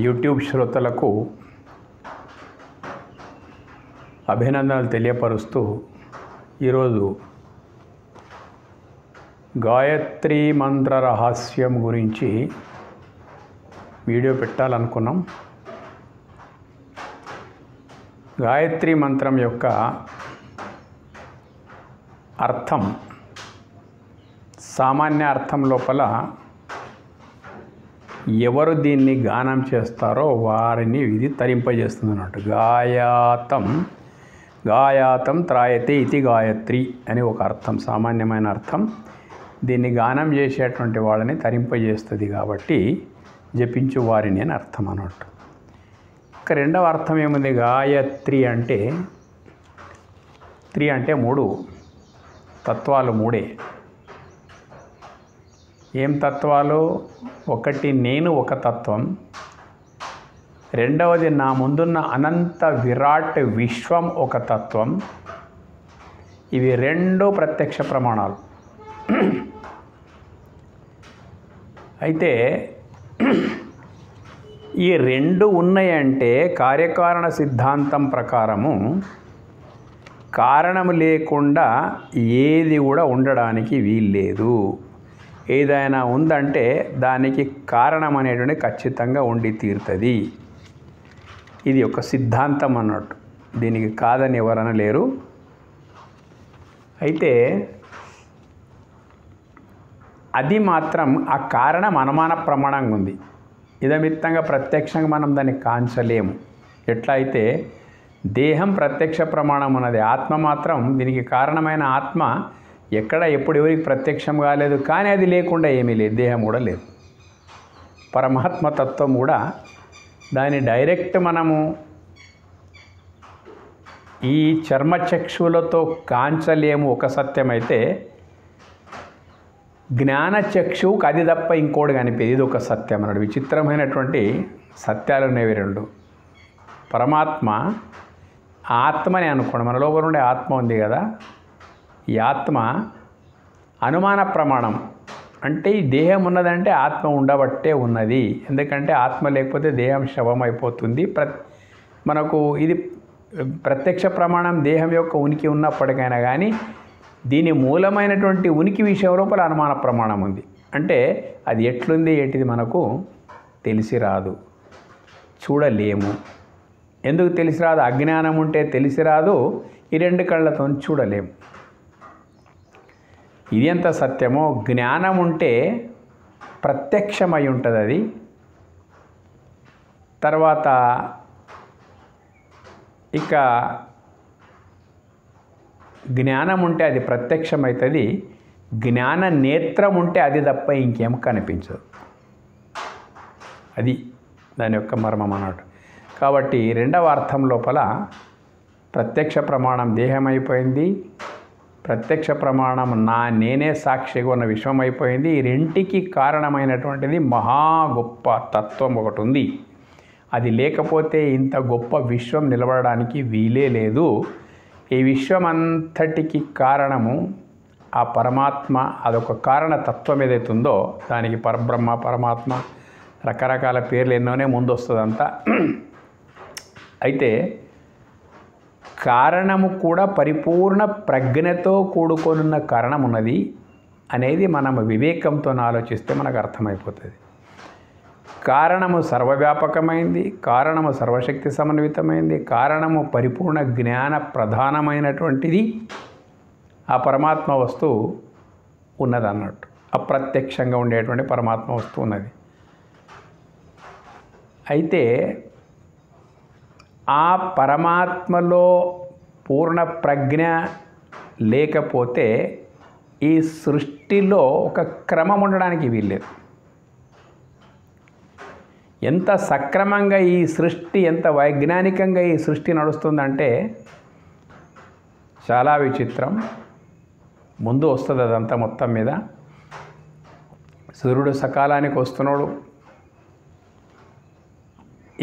YouTube శ్రోతలకు అభినందనలు తెలియపరుస్తూ ఈరోజు గాయత్రి మంత్ర రహస్యం గురించి వీడియో పెట్టాలనుకున్నాం. గాయత్రి మంత్రం యొక్క అర్థం సామాన్య అర్థం లోపల ఎవరు దీన్ని గానం చేస్తారో వారిని ఇది తరింపజేస్తుంది అన్నట్టు. గాయాతం త్రాయతే ఇది గాయత్రి అని ఒక అర్థం, సామాన్యమైన అర్థం. దీన్ని గానం చేసేటువంటి వాళ్ళని తరింపజేస్తుంది కాబట్టి జపించు వారిని అని అర్థం అన్నట్టు. ఇక రెండవ అర్థం ఏముంది? గాయత్రి అంటే త్రి అంటే మూడు తత్వాలు, మూడే. ఏం తత్వాలు? ఒకటి నేను ఒక తత్వం, రెండవది నా ముందున్న అనంత విరాట్ విశ్వం ఒక తత్వం. ఇవి రెండు ప్రత్యక్ష ప్రమాణాలు. అయితే ఈ రెండు ఉన్నాయంటే కార్యకారణ సిద్ధాంతం ప్రకారము కారణం లేకుండా ఏది కూడా ఉండడానికి వీల్లేదు. ఏదైనా ఉందంటే దానికి కారణం అనేటువంటి ఖచ్చితంగా ఉండి తీరుతుంది. ఇది ఒక సిద్ధాంతం అన్నట్టు, దీనికి కాదని ఎవరైనా లేరు. అయితే అది మాత్రం ఆ కారణం అనుమాన ప్రమాణంగా ఉంది. ఇదమిత్తంగా ప్రత్యక్షంగా మనం దాన్ని కాంచలేము. ఎట్లా అయితే దేహం ప్రత్యక్ష ప్రమాణం ఉన్నది, ఆత్మ మాత్రం దీనికి కారణమైన ఆత్మ ఎక్కడ ఎప్పుడు ఎవరికి ప్రత్యక్షం కాలేదు. కానీ అది లేకుండా ఏమీ లేదు, దేహం కూడా లేదు. పరమాత్మ తత్వం కూడా దాన్ని డైరెక్ట్ మనము ఈ చర్మచక్షులతో కాంచలేము. ఒక సత్యం అయితే జ్ఞానచక్షువుకు అది తప్ప ఇంకోటి కనిపించేది. ఇది ఒక సత్యం అన్నాడు. విచిత్రమైనటువంటి సత్యాలు అనేవి రెండు. పరమాత్మ ఆత్మని అనుకోండి, మన లోపల ఉండే ఆత్మ ఉంది కదా, ఈ ఆత్మ అనుమాన ప్రమాణం. అంటే ఈ దేహం ఉన్నదంటే ఆత్మ ఉండబట్టే ఉన్నది. ఎందుకంటే ఆత్మ లేకపోతే దేహం శవం అయిపోతుంది. మనకు ఇది ప్రత్యక్ష ప్రమాణం దేహం యొక్క ఉనికి ఉన్నప్పటికైనా కానీ దీని మూలమైనటువంటి ఉనికి విషయం లోపల అనుమాన ప్రమాణం ఉంది. అంటే అది ఎట్లుంది ఏంటిది మనకు తెలిసి రాదు, చూడలేము. ఎందుకు తెలిసి రాదు? అజ్ఞానం ఉంటే తెలిసి రాదు, ఈ రెండు కళ్ళతో చూడలేము. ఇది ఎంత సత్యమో జ్ఞానం ఉంటే ప్రత్యక్షమై ఉంటుంది అది. తర్వాత ఇక జ్ఞానం ఉంటే అది ప్రత్యక్షమవుతుంది. జ్ఞాన నేత్రం ఉంటే అది తప్ప ఇంకేం కనిపించదు. అది దాని యొక్క మర్మం అన్నట్టు. కాబట్టి రెండవ అర్థం లోపల ప్రత్యక్ష ప్రమాణం దేహం అయిపోయింది, ప్రత్యక్ష ప్రమాణం నేనే సాక్షిగా ఉన్న విశ్వం అయిపోయింది. ఈ రెంటికి కారణమైనటువంటిది మహా గొప్ప తత్వం ఒకటి ఉంది. అది లేకపోతే ఇంత గొప్ప విశ్వం నిలబడడానికి వీలే లేదు. ఈ విశ్వం అంతటికి కారణము ఆ పరమాత్మ. అదొక కారణ తత్వం ఏదైతుందో దానికి పరబ్రహ్మ, పరమాత్మ రకరకాల పేర్లు ఎన్నోనే ముందు వస్తుందంతా. అయితే కారణము కూడా పరిపూర్ణ ప్రజ్ఞతో కూడుకొనున్న కారణం ఉన్నది అనేది మనం వివేకంతో ఆలోచిస్తే మనకు అర్థమైపోతుంది. కారణము సర్వవ్యాపకమైంది, కారణము సర్వశక్తి సమన్వితమైంది, కారణము పరిపూర్ణ జ్ఞాన ప్రధానమైనటువంటిది ఆ పరమాత్మ వస్తువు ఉన్నది అన్నట్టు. అప్రత్యక్షంగా ఉండేటువంటి పరమాత్మ వస్తువు ఉన్నది. అయితే ఆ పరమాత్మలో పూర్ణ ప్రజ్ఞ లేకపోతే ఈ సృష్టిలో ఒక క్రమం ఉండడానికి వీల్లేదు. ఎంత సక్రమంగా ఈ సృష్టి, ఎంత వైజ్ఞానికంగా ఈ సృష్టి నడుస్తుందంటే చాలా విచిత్రం. ముందు వస్తుంది అదంతా మొత్తం మీద. సూర్యుడు సకాలానికి వస్తున్నాడు,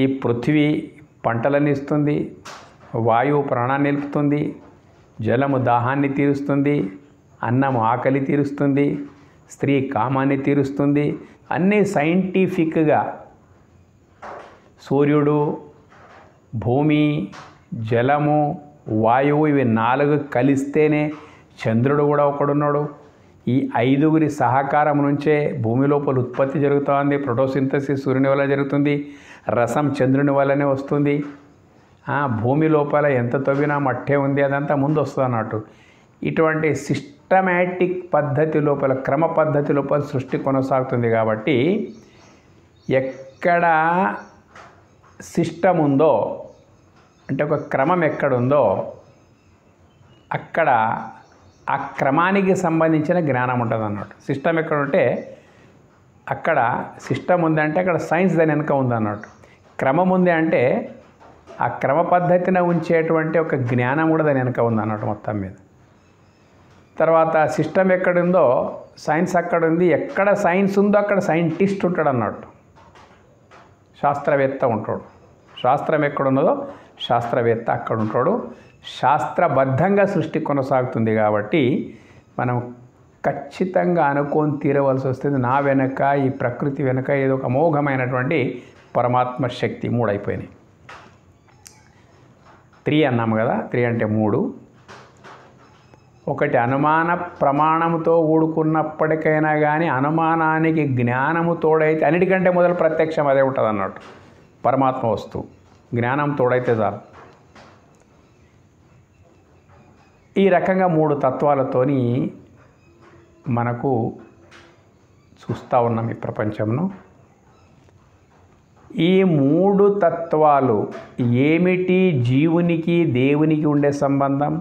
ఈ పృథ్వీ పంటలను ఇస్తుంది, వాయువు ప్రాణాన్ని నిలుపుతుంది, జలము దాహాన్ని తీరుస్తుంది, అన్నము ఆకలి తీరుస్తుంది, స్త్రీ కామాన్ని తీరుస్తుంది, అన్నీ సైంటిఫిక్గా సూర్యుడు, భూమి, జలము, వాయువు ఇవి 4 కలిస్తేనే చంద్రుడు కూడా ఒకడున్నాడు. ఈ 5గురి సహకారం నుంచే భూమి లోపల ఉత్పత్తి జరుగుతుంది. ఫోటోసింథసిస్ సూర్యుని వల్ల జరుగుతుంది. రసం చంద్రుని వల్లనే వస్తుంది. భూమి లోపల ఎంత తవ్వినా మట్టే ఉంది, అదంతా ముందు వస్తుంది అన్నట్టు. ఇటువంటి సిస్టమేటిక్ పద్ధతి లోపల, క్రమ పద్ధతి లోపల సృష్టి కొనసాగుతుంది. కాబట్టి ఎక్కడ సిస్టమ్ ఉందో, అంటే ఒక క్రమం ఎక్కడుందో అక్కడ ఆ క్రమానికి సంబంధించిన జ్ఞానం ఉంటుంది అన్నట్టు. సిస్టమ్ ఎక్కడ ఉంటే అక్కడ సిస్టమ్ ఉందంటే అక్కడ సైన్స్ దాని వెనుక ఉందన్నట్టు. క్రమం ఉంది అంటే ఆ క్రమ పద్ధతిని ఉంచేటువంటి ఒక జ్ఞానం కూడా దాని వెనుక ఉందన్నట్టు మొత్తం మీద. తర్వాత సిస్టమ్ ఎక్కడుందో సైన్స్ అక్కడ ఉంది. ఎక్కడ సైన్స్ ఉందో అక్కడ సైంటిస్ట్ ఉంటాడు అన్నట్టు, శాస్త్రవేత్త ఉంటాడు. శాస్త్రం ఎక్కడున్నదో శాస్త్రవేత్త అక్కడ ఉంటాడు. శాస్త్రబద్ధంగా సృష్టి కొనసాగుతుంది. కాబట్టి మనం ఖచ్చితంగా అనుకొని తీరవలసి వస్తుంది. నా వెనక, ఈ ప్రకృతి వెనక ఏదో ఒక అమోఘమైనటువంటి పరమాత్మ శక్తి. 3 అయిపోయినాయి. 3 అన్నాము కదా. 3 అంటే 3. ఒకటి అనుమాన ప్రమాణంతో కూడుకున్నప్పటికైనా కానీ అనుమానానికి జ్ఞానము తోడైతే, అన్నిటికంటే మొదలు ప్రత్యక్షం అదే ఉంటుంది అన్నట్టు. పరమాత్మ వస్తువు జ్ఞానం తోడైతే చాలు. ఈ రకంగా 3 తత్వాలతోని మనకు చూస్తూ ఉన్నాం ఈ ప్రపంచంను. ఈ 3 తత్వాలు ఏమిటి? జీవునికి దేవునికి ఉండే సంబంధం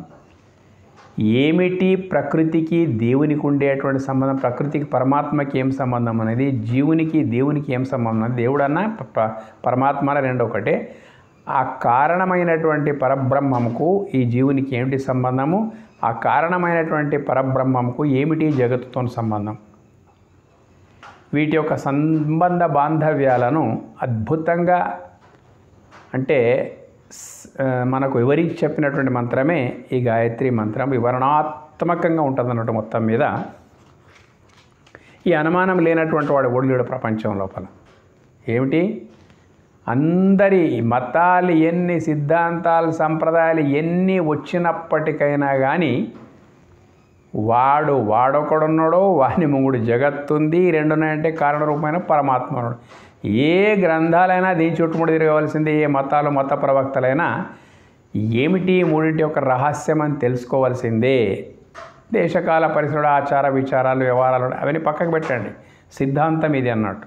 ఏమిటి? ప్రకృతికి దేవునికి ఉండేటువంటి సంబంధం, ప్రకృతికి పరమాత్మకి ఏం సంబంధం అనేది, జీవునికి దేవునికి ఏం సంబంధం అనేది, దేవుడన్నా పరమాత్మ రెండు ఒకటే. ఆ కారణమైనటువంటి పరబ్రహ్మముకు ఈ జీవునికి ఏమిటి సంబంధము, ఆ కారణమైనటువంటి పరబ్రహ్మముకు ఏమిటి జగత్తుతో సంబంధం. వీటి యొక్క సంబంధ బాంధవ్యాలను అద్భుతంగా అంటే మనకు వివరించి చెప్పినటువంటి మంత్రమే ఈ గాయత్రి మంత్రం. వివరణాత్మకంగా ఉంటుంది అన్నట్టు. మొత్తం మీద ఈ అనుమానం లేనటువంటి వాడు ఓడిలేడు ప్రపంచం లోపల. ఏమిటి? అందరి మతాలు ఎన్ని, సిద్ధాంతాలు, సంప్రదాయాలు ఎన్ని వచ్చినప్పటికైనా కానీ వాడొకడున్నాడో, వాని ముంగుడు జగత్తుంది. 2 ఉన్నాయంటే కారణరూపమైన పరమాత్మ ఉన్నాడు. ఏ గ్రంథాలైనా దీని చుట్టుముడి తిరగవలసింది. ఏ మతాలు, మత ప్రవక్తలైనా ఏమిటి 3 యొక్క రహస్యం అని తెలుసుకోవాల్సిందే. దేశకాల పరిసర ఆచార విచారాలు, వ్యవహారాలు అవన్నీ పక్కకు పెట్టండి. సిద్ధాంతం ఇది అన్నట్టు.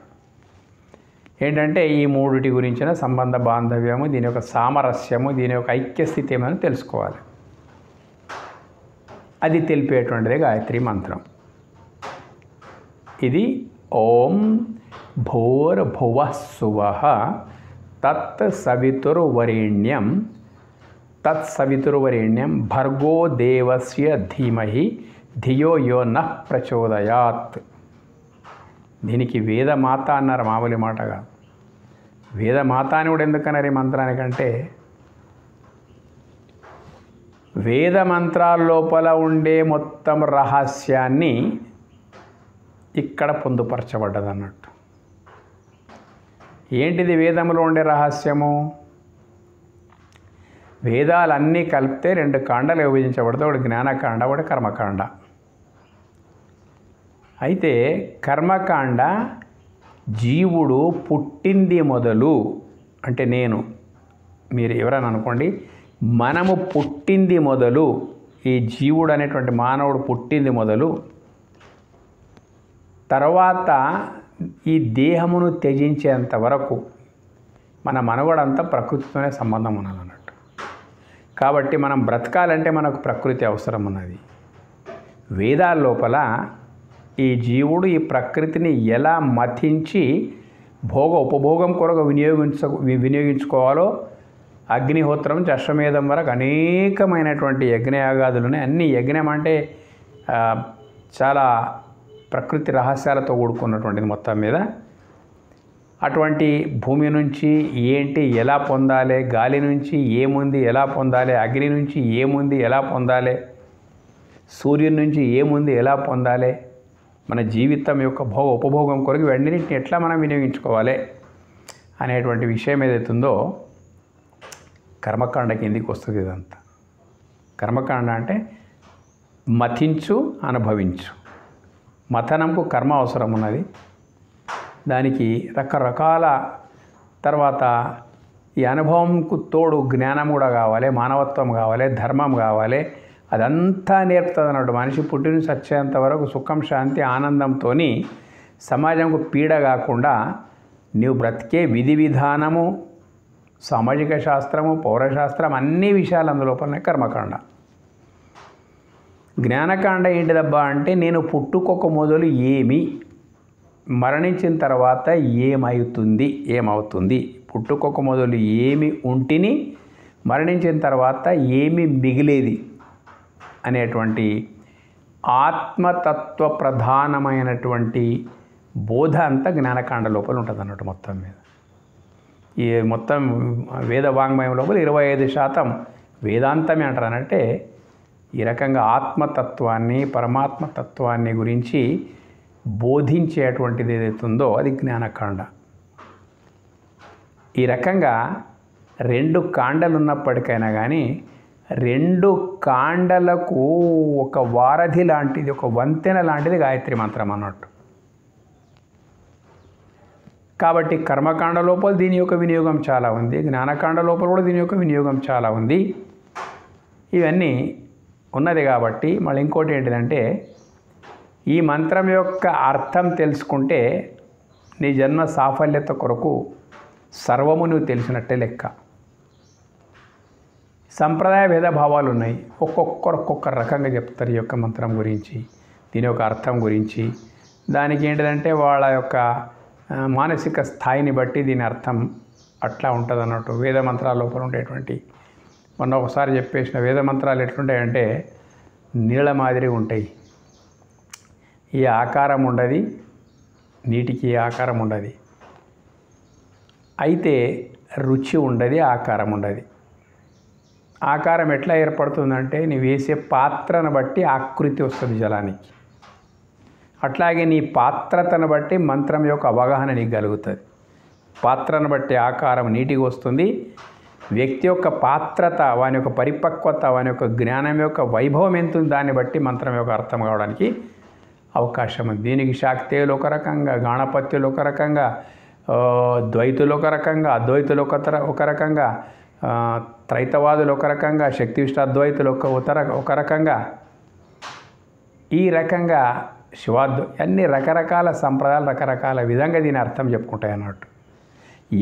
ఏంటంటే ఈ 3 గురించిన సంబంధ బాంధవ్యము, దీని యొక్క సామరస్యము, దీని యొక్క ఐక్యస్థితి ఏమని తెలుసుకోవాలి. అది తెలిపేటువంటిదే గాయత్రి మంత్రం. ఇది ఓం భూర్భువః సువః తత్సవితుర్వరేణ్యం భర్గో దేవస్య ధీమహి ధియో యో నః ప్రచోదయాత్. దీనికి వేదమాత అన్నారు, మామూలు మాటగా. వేదమాత అని కూడా ఎందుకన్నారు ఈ మంత్రానికంటే, వేద మంత్రాల లోపల ఉండే మొత్తం రహస్యాన్ని ఇక్కడ పొందుపరచబడ్డది అన్నట్టు. ఏంటిది వేదములో ఉండే రహస్యము? వేదాలన్నీ కలిపితే 2 కాండలు విభజించబడతాయి. ఒకటి జ్ఞానకాండ, ఒకటి కర్మకాండ. అయితే కర్మకాండ జీవుడు పుట్టింది మొదలు, అంటే నేను, మీరు ఎవరైనా అనుకోండి, మనము పుట్టింది మొదలు, ఈ జీవుడు అనేటువంటి మానవుడు పుట్టింది మొదలు, తర్వాత ఈ దేహమును త్యజించేంత వరకు మన మనుగడంతా ప్రకృతితోనే సంబంధం ఉన్నదన్నట్టు. కాబట్టి మనం బ్రతకాలంటే మనకు ప్రకృతి అవసరం ఉన్నది. వేదాల లోపల ఈ జీవుడు ఈ ప్రకృతిని ఎలా మథించి ఉపభోగం కొరకు వినియోగించుకోవాలో, అగ్నిహోత్రం నుంచి అశ్వమేధం వరకు అనేకమైనటువంటి యజ్ఞయాగాదులు. అన్ని యజ్ఞం అంటే చాలా ప్రకృతి రహస్యాలతో కూడుకున్నటువంటిది మొత్తం మీద. అటువంటి భూమి నుంచి ఏంటి ఎలా పొందాలి, గాలి నుంచి ఏముంది ఎలా పొందాలి, అగ్ని నుంచి ఏముంది ఎలా పొందాలి, సూర్యుని నుంచి ఏముంది ఎలా పొందాలి, మన జీవితం యొక్క ఉపభోగం కొరకు వెంటనే ఎట్లా మనం వినియోగించుకోవాలి అనేటువంటి విషయం ఏదైతుందో కర్మకాండ కిందికి వస్తుంది. ఇదంతా కర్మకాండ అంటే మథించు, అనుభవించు. మథనంకు కర్మ అవసరం ఉన్నది, దానికి రకరకాల తర్వాత ఈ అనుభవంకు తోడు జ్ఞానం కూడా కావాలి, మానవత్వం కావాలి, ధర్మం కావాలి. అదంతా నేర్పుతుంది అన్నట్టు. మనిషి పుట్టిన సచ్చేంత వరకు సుఖం, శాంతి, ఆనందంతో సమాజంకు పీడ కాకుండా నీవు బ్రతికే విధి విధానము, సామాజిక శాస్త్రము, పౌరశాస్త్రం అన్ని విషయాలు అందులోపలనే కర్మకాండ. జ్ఞానకాండ ఏంటిదబ్బా అంటే నేను పుట్టుకొక మొదలు ఏమి, మరణించిన తర్వాత ఏమవుతుంది, పుట్టుకొక మొదలు ఏమి ఉంటిని, మరణించిన తర్వాత ఏమి మిగిలేది అనేటువంటి ఆత్మతత్వ ప్రధానమైనటువంటి బోధ అంతా జ్ఞానకాండ లోపల ఉంటుంది అన్నట్టు. మొత్తం మీద ఈ మొత్తం వేద వాంగ్మయం లోపల 25% వేదాంతమే అంటారు. అనంటే ఈ రకంగా ఆత్మతత్వాన్ని, పరమాత్మతత్వాన్ని గురించి బోధించేటువంటిది ఏదైతుందో అది జ్ఞానకాండ. ఈ రకంగా 2 కాండలు ఉన్నప్పటికైనా కానీ 2 కాండలకు ఒక వారధి లాంటిది, ఒక వంతెన లాంటిది గాయత్రి మంత్రం అన్నట్టు. కాబట్టి కర్మకాండ లోపల దీని యొక్క వినియోగం చాలా ఉంది, జ్ఞానకాండ లోపల కూడా దీని యొక్క వినియోగం చాలా ఉంది. ఇవన్నీ ఉన్నది కాబట్టి మళ్ళీ ఇంకోటి ఏంటిదంటే ఈ మంత్రం యొక్క అర్థం తెలుసుకుంటే నీ జన్మ సాఫల్యత కొరకు సర్వము నువ్వు తెలిసినట్టే లెక్క. సంప్రదాయ భేదభావాలు ఉన్నాయి, ఒక్కొక్క రకంగా చెప్తారు ఈ యొక్క మంత్రం గురించి, దీని యొక్క అర్థం గురించి. దానికి ఏంటిదంటే వాళ్ళ యొక్క మానసిక స్థాయిని బట్టి దీని అర్థం అట్లా ఉంటుంది అన్నట్టు. వేద మంత్రాల లోపల ఉండేటువంటి మొన్న ఒకసారి చెప్పేసిన వేద మంత్రాలు ఎట్లుంటాయంటే నీళ్ళ మాదిరి ఉంటాయి. ఈ ఆకారం ఉండదు, నీటికి ఆకారం ఉండదు, అయితే రుచి ఉండదు, ఆకారం ఉండదు. ఆకారం ఎట్లా ఏర్పడుతుందంటే నీవు వేసే పాత్రను బట్టి ఆకృతి వస్తుంది జలానికి. అట్లాగే నీ పాత్రతను బట్టి మంత్రం యొక్క అవగాహన నీకు కలుగుతుంది. పాత్రను బట్టి ఆకారం నీటికి వస్తుంది. వ్యక్తి యొక్క పాత్రత, వాని యొక్క పరిపక్వత, వాని యొక్క జ్ఞానం యొక్క వైభవం ఎంత ఉంది దాన్ని బట్టి మంత్రం యొక్క అర్థం కావడానికి అవకాశం ఉంది. దీనికి శాక్తేయులు ఒక రకంగా, గాణపత్యులు ఒక రకంగా, ద్వైతులు ఒక రకంగా, అద్వైతులు ఒక రకంగా, త్రైతవాదులు ఒక రకంగా, శక్తివిష్ట అద్వైతులు ఒక రకంగా, ఈ రకంగా అన్ని రకరకాల సంప్రదాయాలు రకరకాల విధంగా దీని అర్థం చెప్పుకుంటాయి అన్నట్టు.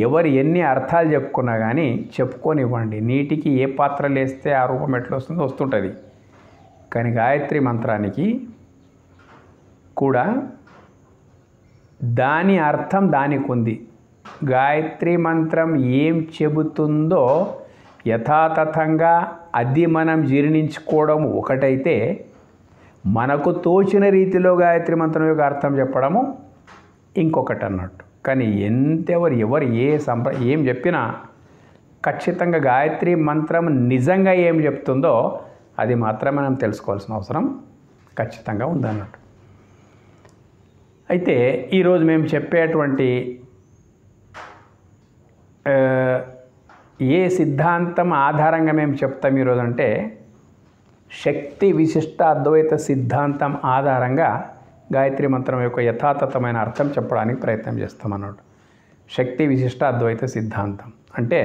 ఎవరు ఎన్ని అర్థాలు చెప్పుకున్నా కానీ చెప్పుకొనివ్వండి, నీటికి ఏ పాత్రలు వేస్తే ఆ రూపం ఎట్లా వస్తుందో వస్తుంటుంది. కానీ గాయత్రి మంత్రానికి కూడా దాని అర్థం దానికి ఉంది. గాయత్రి మంత్రం ఏం చెబుతుందో యథాతథంగా అది మనం జీర్ణించుకోవడం ఒకటైతే, మనకు తోచిన రీతిలో గాయత్రి మంత్రం యొక్క అర్థం చెప్పడము ఇంకొకటి అన్నట్టు. కానీ ఎవరు ఏం చెప్పినా ఖచ్చితంగా గాయత్రి మంత్రం నిజంగా ఏం చెప్తుందో అది మాత్రమే మనం తెలుసుకోవాల్సిన అవసరం ఖచ్చితంగా ఉందన్నట్టు. అయితే ఈరోజు మేము చెప్పేటువంటి ఏ సిద్ధాంతం ఆధారంగా మేము చెప్తాం ఈరోజు అంటే శక్తి విశిష్ట అద్వైత సిద్ధాంతం ఆధారంగా గాయత్రి మంత్రం యొక్క యథాతథమైన అర్థం చెప్పడానికి ప్రయత్నం చేస్తాం అన్నట్టు. శక్తి విశిష్ట అద్వైత సిద్ధాంతం అంటే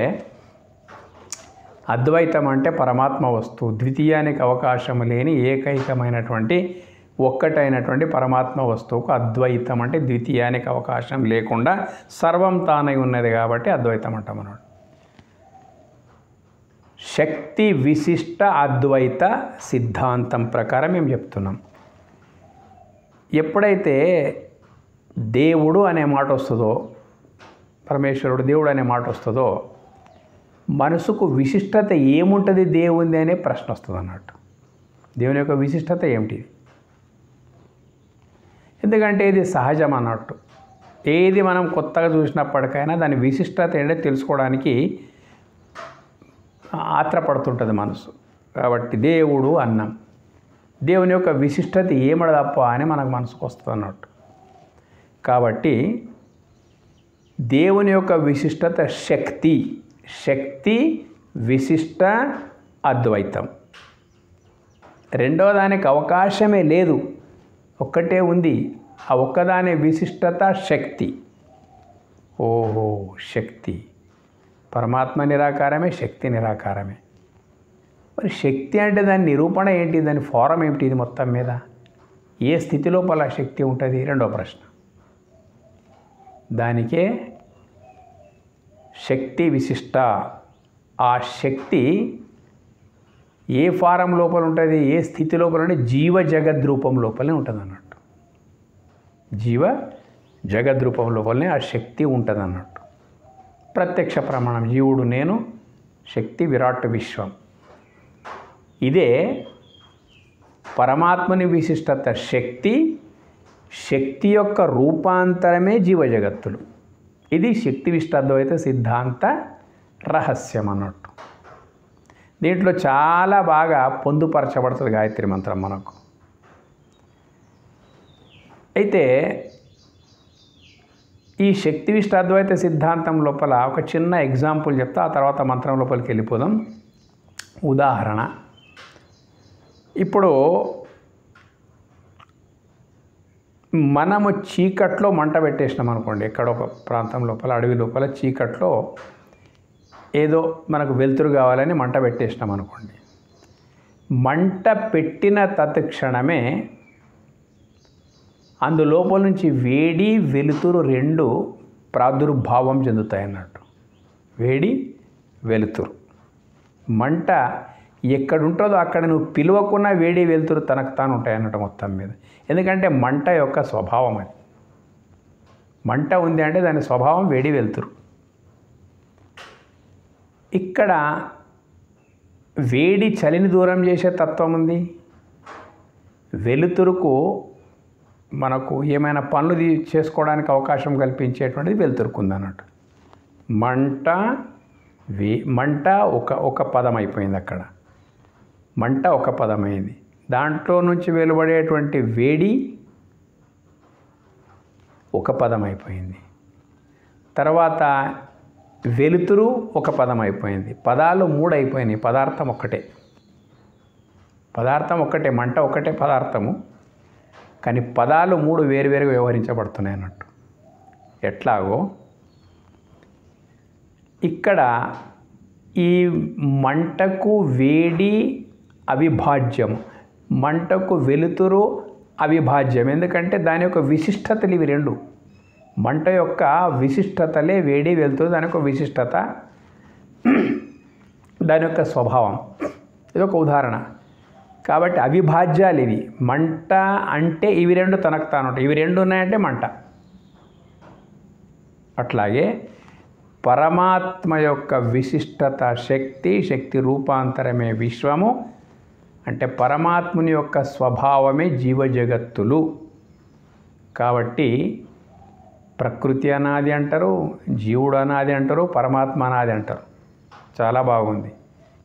అద్వైతం అంటే పరమాత్మ వస్తువు, ద్వితీయానికి అవకాశం లేని ఏకైకమైనటువంటి ఒక్కటైనటువంటి పరమాత్మ వస్తువుకు అద్వైతం అంటే ద్వితీయానికి అవకాశం లేకుండా సర్వం తానై ఉన్నది కాబట్టి అద్వైతం అంటాం అన్నట్టు. శక్తి విశిష్ట అద్వైత సిద్ధాంతం ప్రకారం మేము చెప్తున్నాం. ఎప్పుడైతే దేవుడు అనే మాట వస్తుందో, పరమేశ్వరుడు దేవుడు అనే మాట వస్తుందో, మనసుకు విశిష్టత ఏముంటుంది దేవుంది అనే ప్రశ్న వస్తుంది అన్నట్టు. దేవుని యొక్క విశిష్టత ఏమిటిది? ఎందుకంటే ఇది సహజం అన్నట్టు. ఏది మనం కొత్తగా చూసినప్పటికైనా దాని విశిష్టత ఏంటో తెలుసుకోవడానికి ఆత్రపడుతుంటుంది మనసు. కాబట్టి దేవుడు అన్నం, దేవుని యొక్క విశిష్టత ఏమడదప్ప అని మనకు మనసుకు వస్తుంది అన్నట్టు. కాబట్టి దేవుని యొక్క విశిష్టత శక్తి, శక్తి విశిష్ట అద్వైతం. రెండవ దానికి అవకాశమే లేదు, ఒక్కటే ఉంది. ఆ ఒక్కదాని విశిష్టత శక్తి. ఓహో, శక్తి పరమాత్మ నిరాకారమే, శక్తి నిరాకారమే. మరి శక్తి అంటే దాని నిరూపణ ఏంటి, దాని ఫారం ఏమిటి, ఇది మొత్తం మీద ఏ స్థితి లోపల శక్తి ఉంటుంది? రెండో ప్రశ్న. దానికే శక్తి విశిష్ట. ఆ శక్తి ఏ ఫారం లోపల ఉంటుంది, ఏ స్థితి లోపల అంటే జీవ జగద్రూపం లోపలనే ఉంటుంది అన్నట్టు. జీవ జగద్రూపం లోపలనే ఆ శక్తి ఉంటుంది అన్నట్టు. ప్రత్యక్ష ప్రమాణం, జీవుడు నేను, శక్తి విరాట్ విశ్వం. ఇదే పరమాత్మని విశిష్టత శక్తి, శక్తి యొక్క రూపాంతరమే జీవ జగత్తులు. ఇది శక్తి విశిష్టాద్వైత సిద్ధాంత రహస్యం అన్నట్టు. దీంట్లో చాలా బాగా పొందుపరచబడుతుంది గాయత్రి మంత్రం మనకు. అయితే ఈ శక్తి విశిష్టాద్వైత సిద్ధాంతం లోపల ఒక చిన్న ఎగ్జాంపుల్ చెప్తా, ఆ తర్వాత మంత్రం లోపలికి వెళ్ళిపోదాం. ఉదాహరణ, ఇప్పుడు మనము చీకట్లో మంట పెట్టేసినాం అనుకోండి, ఎక్కడ ఒక ప్రాంతం లోపల, అడవి లోపల చీకట్లో ఏదో మనకు వెలుతురు కావాలని మంట పెట్టేసినాం అనుకోండి. మంట పెట్టిన తత్క్షణమే అందులోపల నుంచి వేడి వెలుతురు రెండు ప్రాదుర్భావం చెందుతాయి అన్నట్టు. వేడి వెలుతురు, మంట ఎక్కడుంటుందో అక్కడ నువ్వు పిలువకున్న వేడి వెలుతురు తనకు తాను ఉంటాయి అన్నట్టు మొత్తం మీద. ఎందుకంటే మంట యొక్క స్వభావం అది. మంట ఉంది అంటే దాని స్వభావం వేడి వెలుతురు. ఇక్కడ వేడి చలిని దూరం చేసే తత్వం ఉంది. వెలుతురుకు మనకు ఏమైనా పనులు చేసుకోవడానికి అవకాశం కల్పించేటువంటిది వెలుతురుకు ఉంది అన్నట్టు. మంట ఒక పదం అయిపోయింది అక్కడ. మంట ఒక పదమైంది. దాంట్లో నుంచి వెలువడేటువంటి వేడి ఒక పదం అయిపోయింది. తర్వాత వెలుతురు ఒక పదం అయిపోయింది. పదాలు మూడు అయిపోయినాయి. పదార్థం ఒక్కటే. పదార్థం ఒక్కటే, మంట ఒక్కటే పదార్థము, కానీ పదాలు మూడు వేరువేరుగా వ్యవహరించబడుతున్నాయి అన్నట్టు. ఎట్లాగో ఇక్కడ ఈ మంటకు వేడి అవిభాజ్యం, మంటకు వెలుతురు అవిభాజ్యం. ఎందుకంటే దాని యొక్క విశిష్టతలు ఇవి రెండు. మంట యొక్క విశిష్టతలే వేడి వెలుతురు, దాని యొక్క విశిష్టత, దాని యొక్క స్వభావం. ఇది ఒక ఉదాహరణ. కాబట్టి అవిభాజ్యాలు ఇవి. మంట అంటే ఇవి రెండు తనకు తాను ఉంటాయి. ఇవి రెండు ఉన్నాయంటే మంట. అట్లాగే పరమాత్మ యొక్క విశిష్టత శక్తి, శక్తి రూపాంతరమే విశ్వము. అంటే పరమాత్ముని యొక్క స్వభావమే జీవజగత్తులు. కాబట్టి ప్రకృతి అనాది అంటారు, జీవుడు అనాది అంటారు, పరమాత్మ అనాది అంటారు. చాలా బాగుంది.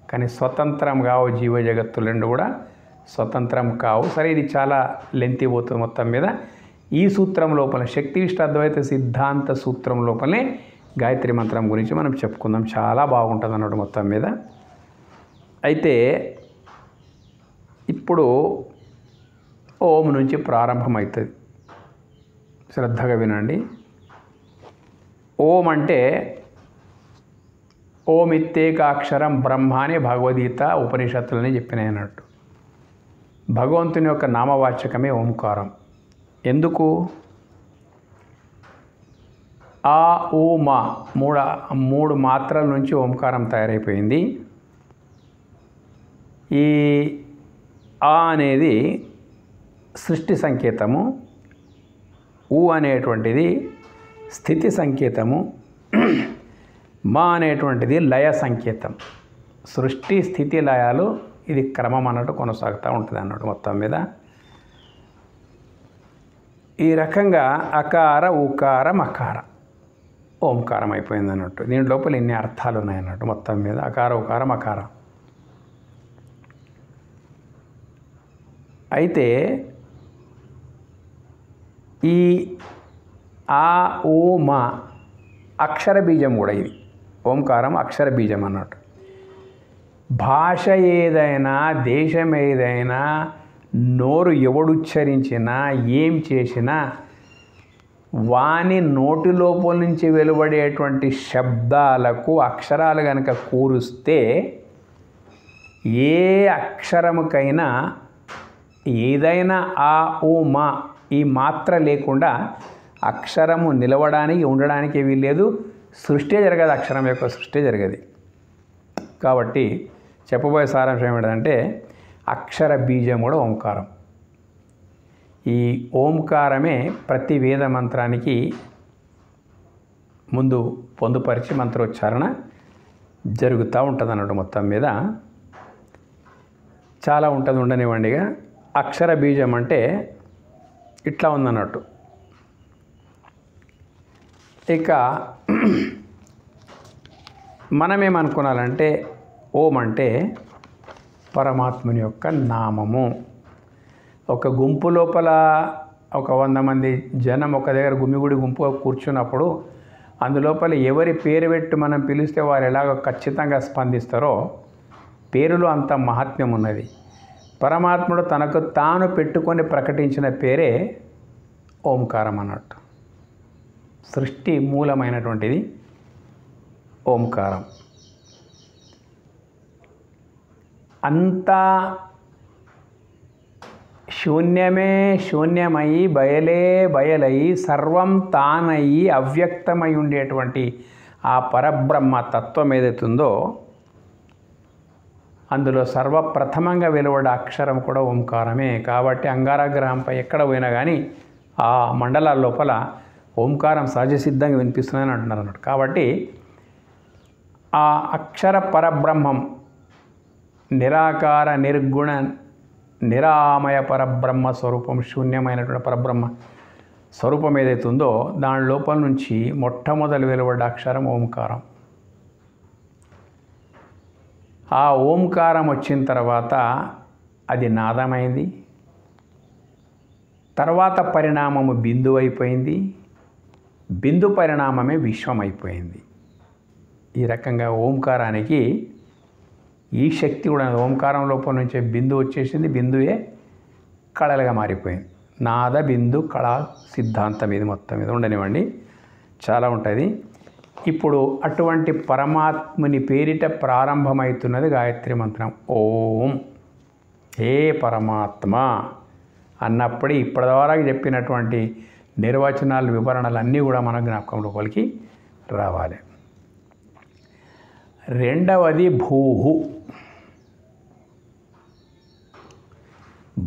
కానీ స్వతంత్రం కావు జీవజగత్తులు రెండు కూడా స్వతంత్రం కావు. సరే, ఇది చాలా లెంతి పోతుంది మొత్తం మీద. ఈ సూత్రం లోపల శక్తి విశిష్టాద్వైత సిద్ధాంత సూత్రం లోపలనే గాయత్రి మంత్రం గురించి మనం చెప్పుకుందాం. చాలా బాగుంటుంది అన్నట్టు మొత్తం మీద. అయితే ఇప్పుడు ఓం నుంచి ప్రారంభమవుతుంది. శ్రద్ధగా వినండి. ఓం అంటే ఓమిత్తేకాక్షరం బ్రహ్మ అని భగవద్గీత ఉపనిషత్తులని చెప్పినాయి అన్నట్టు. భగవంతుని యొక్క నామవాచకమే ఓంకారం. ఎందుకు? ఆ ఊ మా మూడు మాత్రల నుంచి ఓంకారం తయారైపోయింది. ఈ ఆ అనేది సృష్టి సంకేతము, ఊ అనేటువంటిది స్థితి సంకేతము, మా అనేటువంటిది లయ సంకేతం. సృష్టి స్థితి లయాలు ఇది క్రమం అన్నట్టు కొనసాగుతూ ఉంటుంది అన్నట్టు మొత్తం మీద. ఈ రకంగా అకార ఉకార మకార ఓంకారం అయిపోయింది అన్నట్టు. దీని లోపల ఇన్ని అర్థాలు ఉన్నాయన్నట్టు మొత్తం మీద. అకార ఉకార మకార. అయితే ఈ ఆ ఓ మా అక్షర బీజం కూడా ఇది. ఓంకారం అక్షర బీజం అన్నట్టు. భాష ఏదైనా, దేశం ఏదైనా, నోరు ఎవడుచ్చరించినా, ఏం చేసినా వాని నోటి లోపల నుంచి వెలువడేటువంటి శబ్దాలకు అక్షరాలు కనుక కూరుస్తే ఏ అక్షరముకైనా ఏదైనా ఆ ఓ మా ఈ మాత్ర లేకుండా అక్షరము నిలవడానికి ఉండడానికి వీల్లేదు. సృష్టి జరగదు, అక్షరం యొక్క సృష్టి జరగదు. కాబట్టి చెప్పబోయే సారాంశం ఏమిటంటే అక్షర బీజం కూడా ఓంకారం. ఈ ఓంకారమే ప్రతి వేద మంత్రానికి ముందు పొందుపరిచి మంత్రోచ్చారణ జరుగుతూ ఉంటుంది అన్నట్టు. మొత్తం మీద చాలా ఉంటుంది, ఉండనివ్వండిగా. అక్షర బీజం అంటే ఇట్లా ఉందన్నట్టు. ఇక మనమేమనుకోవాలంటే ఓం అంటే పరమాత్ముని యొక్క నామము. ఒక గుంపు లోపల ఒక 100 మంది జనం ఒక దగ్గర గుమిగుడి గుంపుగా కూర్చున్నప్పుడు అందులోపల ఎవరి పేరు పెట్టి మనం పిలిస్తే వారు ఎలాగో ఖచ్చితంగా స్పందిస్తారో పేరులో అంత మహాత్మ్యం ఉన్నది. పరమాత్ముడు తనకు తాను పెట్టుకొని ప్రకటించిన పేరే ఓంకారం అన్నట్టు. సృష్టి మూలమైనటువంటిది ఓంకారం. అంతా శూన్యమే శూన్యమయి, బయలే బయలయి, సర్వం తానయి అవ్యక్తమై ఉండేటువంటి ఆ పరబ్రహ్మ తత్వం ఏదైతుందో అందులో సర్వప్రథమంగా వెలువడే అక్షరం కూడా ఓంకారమే. కాబట్టి అంగారగ్రహంపై ఎక్కడ పోయినా కానీ ఆ మండలాల లోపల ఓంకారం సహజసిద్ధంగా వినిపిస్తుందని అంటున్నారు అన్నట్టు. కాబట్టి ఆ అక్షర పరబ్రహ్మం నిరాకార నిర్గుణ నిరామయ పరబ్రహ్మ స్వరూపం, శూన్యమైనటువంటి పరబ్రహ్మ స్వరూపం ఏదైతే ఉందో దాని లోపల నుంచి మొట్టమొదలు వెలువడ్డ అక్షరం ఓంకారం. ఆ ఓంకారం వచ్చిన తర్వాత అది నాదమైంది. తర్వాత పరిణామము బిందు అయిపోయింది. బిందు పరిణామమే విశ్వం అయిపోయింది. ఈ రకంగా ఓంకారానికి ఈ శక్తి కూడా ఓంకారం లోపల నుంచే బిందు వచ్చేసింది. బిందువే కళలుగా మారిపోయింది. నాద బిందు కళా సిద్ధాంతం ఇది మొత్తం మీద ఉండనివ్వండి, చాలా ఉంటుంది. ఇప్పుడు అటువంటి పరమాత్ముని పేరిట ప్రారంభమవుతున్నది గాయత్రి మంత్రం. ఓం హే పరమాత్మ అన్నప్పుడు ఇప్పటివరకు చెప్పినటువంటి నిర్వచనాలు, వివరణలు అన్నీ కూడా మన జ్ఞాపకం లోపలికి రావాలి. రెండవది భూహు.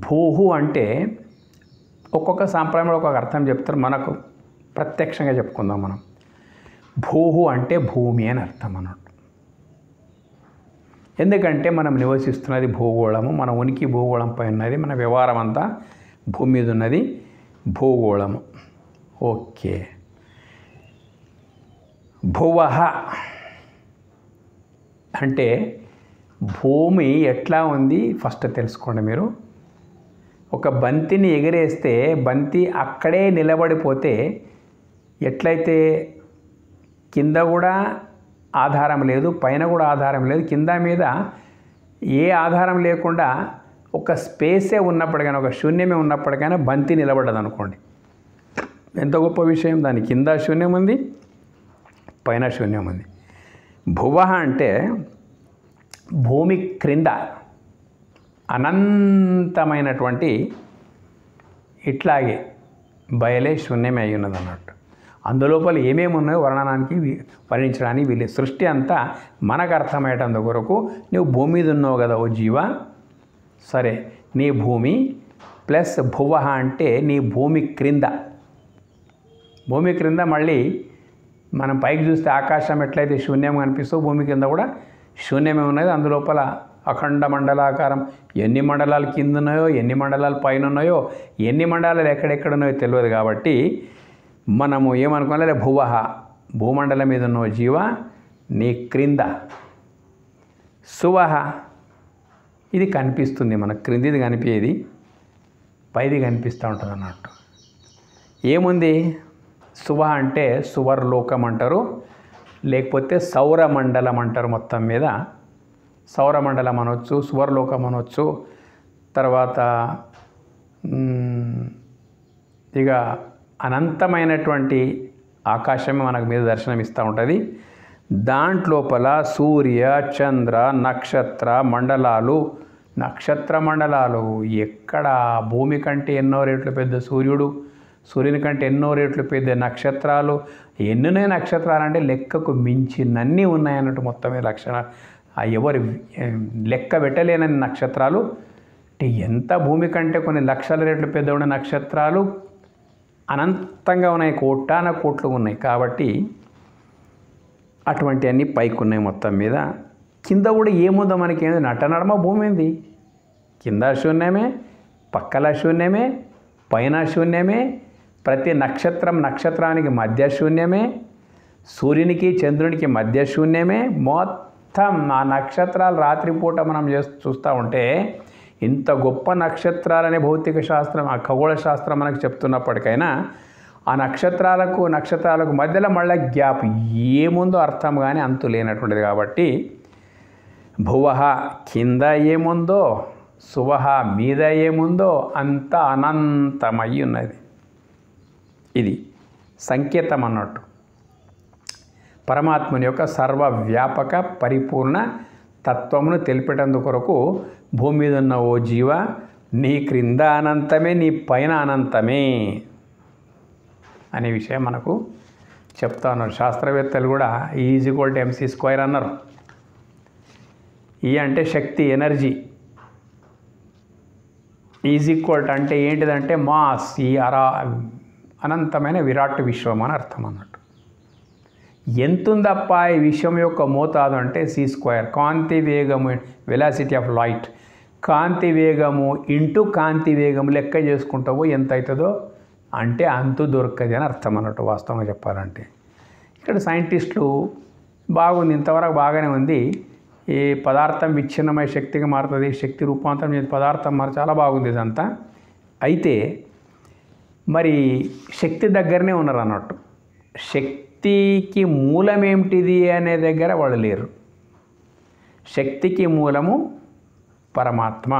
భూహు అంటే ఒక్కొక్క సాంప్రదాయంలో ఒక్కొక్క అర్థం చెప్తారు. మనకు ప్రత్యక్షంగా చెప్పుకుందాం మనం. భూహు అంటే భూమి అని అర్థం అన్నట్టు. ఎందుకంటే మనం నివసిస్తున్నది భూగోళము, మన ఉనికి భూగోళంపై ఉన్నది, మన వ్యవహారం అంతా భూమి మీద ఉన్నది భూగోళము. ఓకే. భువః అంటే భూమి ఎట్లా ఉంది ఫస్ట్ తెలుసుకోండి మీరు. ఒక బంతిని ఎగిరేస్తే బంతి అక్కడే నిలబడిపోతే ఎట్లయితే కింద కూడా ఆధారం లేదు, పైన కూడా ఆధారం లేదు, కింద మీద ఏ ఆధారం లేకుండా ఒక స్పేసే ఉన్నప్పటికైనా, ఒక శూన్యమే ఉన్నప్పటికైనా బంతి నిలబడ్డది అనుకోండి, ఎంత గొప్ప విషయం. దాని కింద శూన్యం ఉంది, పైన శూన్యం ఉంది. భువః అంటే భూమి క్రింద అనంతమైనటువంటి ఇట్లాగే బయలే శూన్యమే అయి ఉన్నది అన్నట్టు. అందులోపల ఏమేమి ఉన్నాయో వర్ణించడానికి వీళ్ళు. సృష్టి అంతా మనకు అర్థమయ్యేటందు కొరకు నువ్వు భూమి మీద ఉన్నావు కదా ఓ జీవ, సరే నీ భూమి ప్లస్ భువః అంటే నీ భూమి క్రింద. భూమి క్రింద మళ్ళీ మనం పైకి చూస్తే ఆకాశం ఎట్లయితే శూన్యం కనిపిస్తూ భూమి కింద కూడా శూన్యమే ఉన్నది. అందులోపల అఖండ మండలాకారం ఎన్ని మండలాలు కింద ఉన్నాయో, ఎన్ని మండలాలు పైన ఉన్నాయో, ఎన్ని మండలాలు ఎక్కడెక్కడ ఉన్నాయో తెలియదు. కాబట్టి మనము ఏమనుకోవాలి, భువః భూమండలం మీద ఉన్న జీవ నీ క్రింద, సువః ఇది కనిపిస్తుంది మన క్రిందిది కనిపించేది, పైది కనిపిస్తూ ఉంటుంది అన్నట్టు. ఏముంది? సువ అంటే సువర్లోకం అంటారు, లేకపోతే సౌరమండలం అంటారు. మొత్తం మీద సౌరమండలం అనొచ్చు, సువర్లోకం అనొచ్చు. తర్వాత ఇక అనంతమైనటువంటి ఆకాశమే మనకు మీద దర్శనమిస్తూ ఉంటుంది. దాంట్లోపల సూర్య, చంద్ర, నక్షత్ర మండలాలు, నక్షత్ర మండలాలు ఎక్కడ భూమి కంటే ఎన్నో రెట్లు పెద్ద సూర్యుడు, సూర్యుని కంటే ఎన్నో రెట్లు పెద్ద నక్షత్రాలు. ఎన్నున్నాయి నక్షత్రాలు అంటే లెక్కకు మించినన్నీ ఉన్నాయన్నట్టు. మొత్తమే ఎవరు లెక్క పెట్టలేనని నక్షత్రాలు. ఎంత భూమి కంటే కొన్ని లక్షల రెట్లు పెద్ద ఉన్న నక్షత్రాలు అనంతంగా ఉన్నాయి, కోటాన కోట్లు ఉన్నాయి. కాబట్టి అటువంటి అన్నీ పైకి ఉన్నాయి మొత్తం మీద. కింద కూడా ఏముందో మనకేంది? నడమ భూమి ఉంది. కింద శూన్యమే, పక్కల శూన్యమే, పైన శూన్యమే. ప్రతి నక్షత్రానికి మధ్య శూన్యమే, సూర్యునికి చంద్రునికి మధ్య శూన్యమే. మొత్తం ఆ నక్షత్రాలు రాత్రిపూట మనం చూస్తూ ఉంటే ఇంత గొప్ప నక్షత్రాలనే భౌతిక శాస్త్రం, ఆ ఖగోళ శాస్త్రం మనకు చెప్తున్నప్పటికైనా ఆ నక్షత్రాలకు మధ్యలో మళ్ళీ గ్యాప్ ఏముందో అర్థం కానీ అంతు లేనటువంటిది. కాబట్టి భువః కింద ఏముందో, సువః మీద ఏముందో అంత అనంతమై ఉన్నది. ఇది సంకేతం అన్నట్టు. పరమాత్మని యొక్క సర్వవ్యాపక పరిపూర్ణ తత్వమును తెలిపేటందుకు కొరకు భూమి మీద ఉన్న ఓ జీవ, నీ క్రింద అనంతమే, నీ పైన అనంతమే అనే విషయం మనకు చెప్తా ఉన్నారు. శాస్త్రవేత్తలు కూడా E=mc² అన్నారు. ఈ అంటే శక్తి, ఎనర్జీ. అంటే ఏంటిదంటే మాస్, ఈ అనంతమైన విరాట్ విశ్వం అని అర్థం అన్నట్టు. ఎంతుందప్ప ఈ విశ్వం యొక్క మోతాదు అంటే c². కాంతి వేగము, వెలాసిటీ ఆఫ్ లైట్, కాంతి వేగము ఇంటూ కాంతి వేగము లెక్క చేసుకుంటావో ఎంత అవుతుందో అంటే అంతు దొరకది అని అర్థం అన్నట్టు. వాస్తవంగా చెప్పాలంటే ఇక్కడ సైంటిస్టులు బాగుంది, ఇంతవరకు బాగానే ఉంది. ఈ పదార్థం విచ్ఛిన్నమై శక్తిగా మారుతుంది, శక్తి రూపాంతరం చేసి పదార్థం మారు, చాలా బాగుంది ఇదంతా. అయితే మరి శక్తి దగ్గరనే ఉన్నారు అన్నట్టు. శక్తికి మూలం ఏమిటిది అనే దగ్గర వాళ్ళు లేరు. శక్తికి మూలము పరమాత్మ.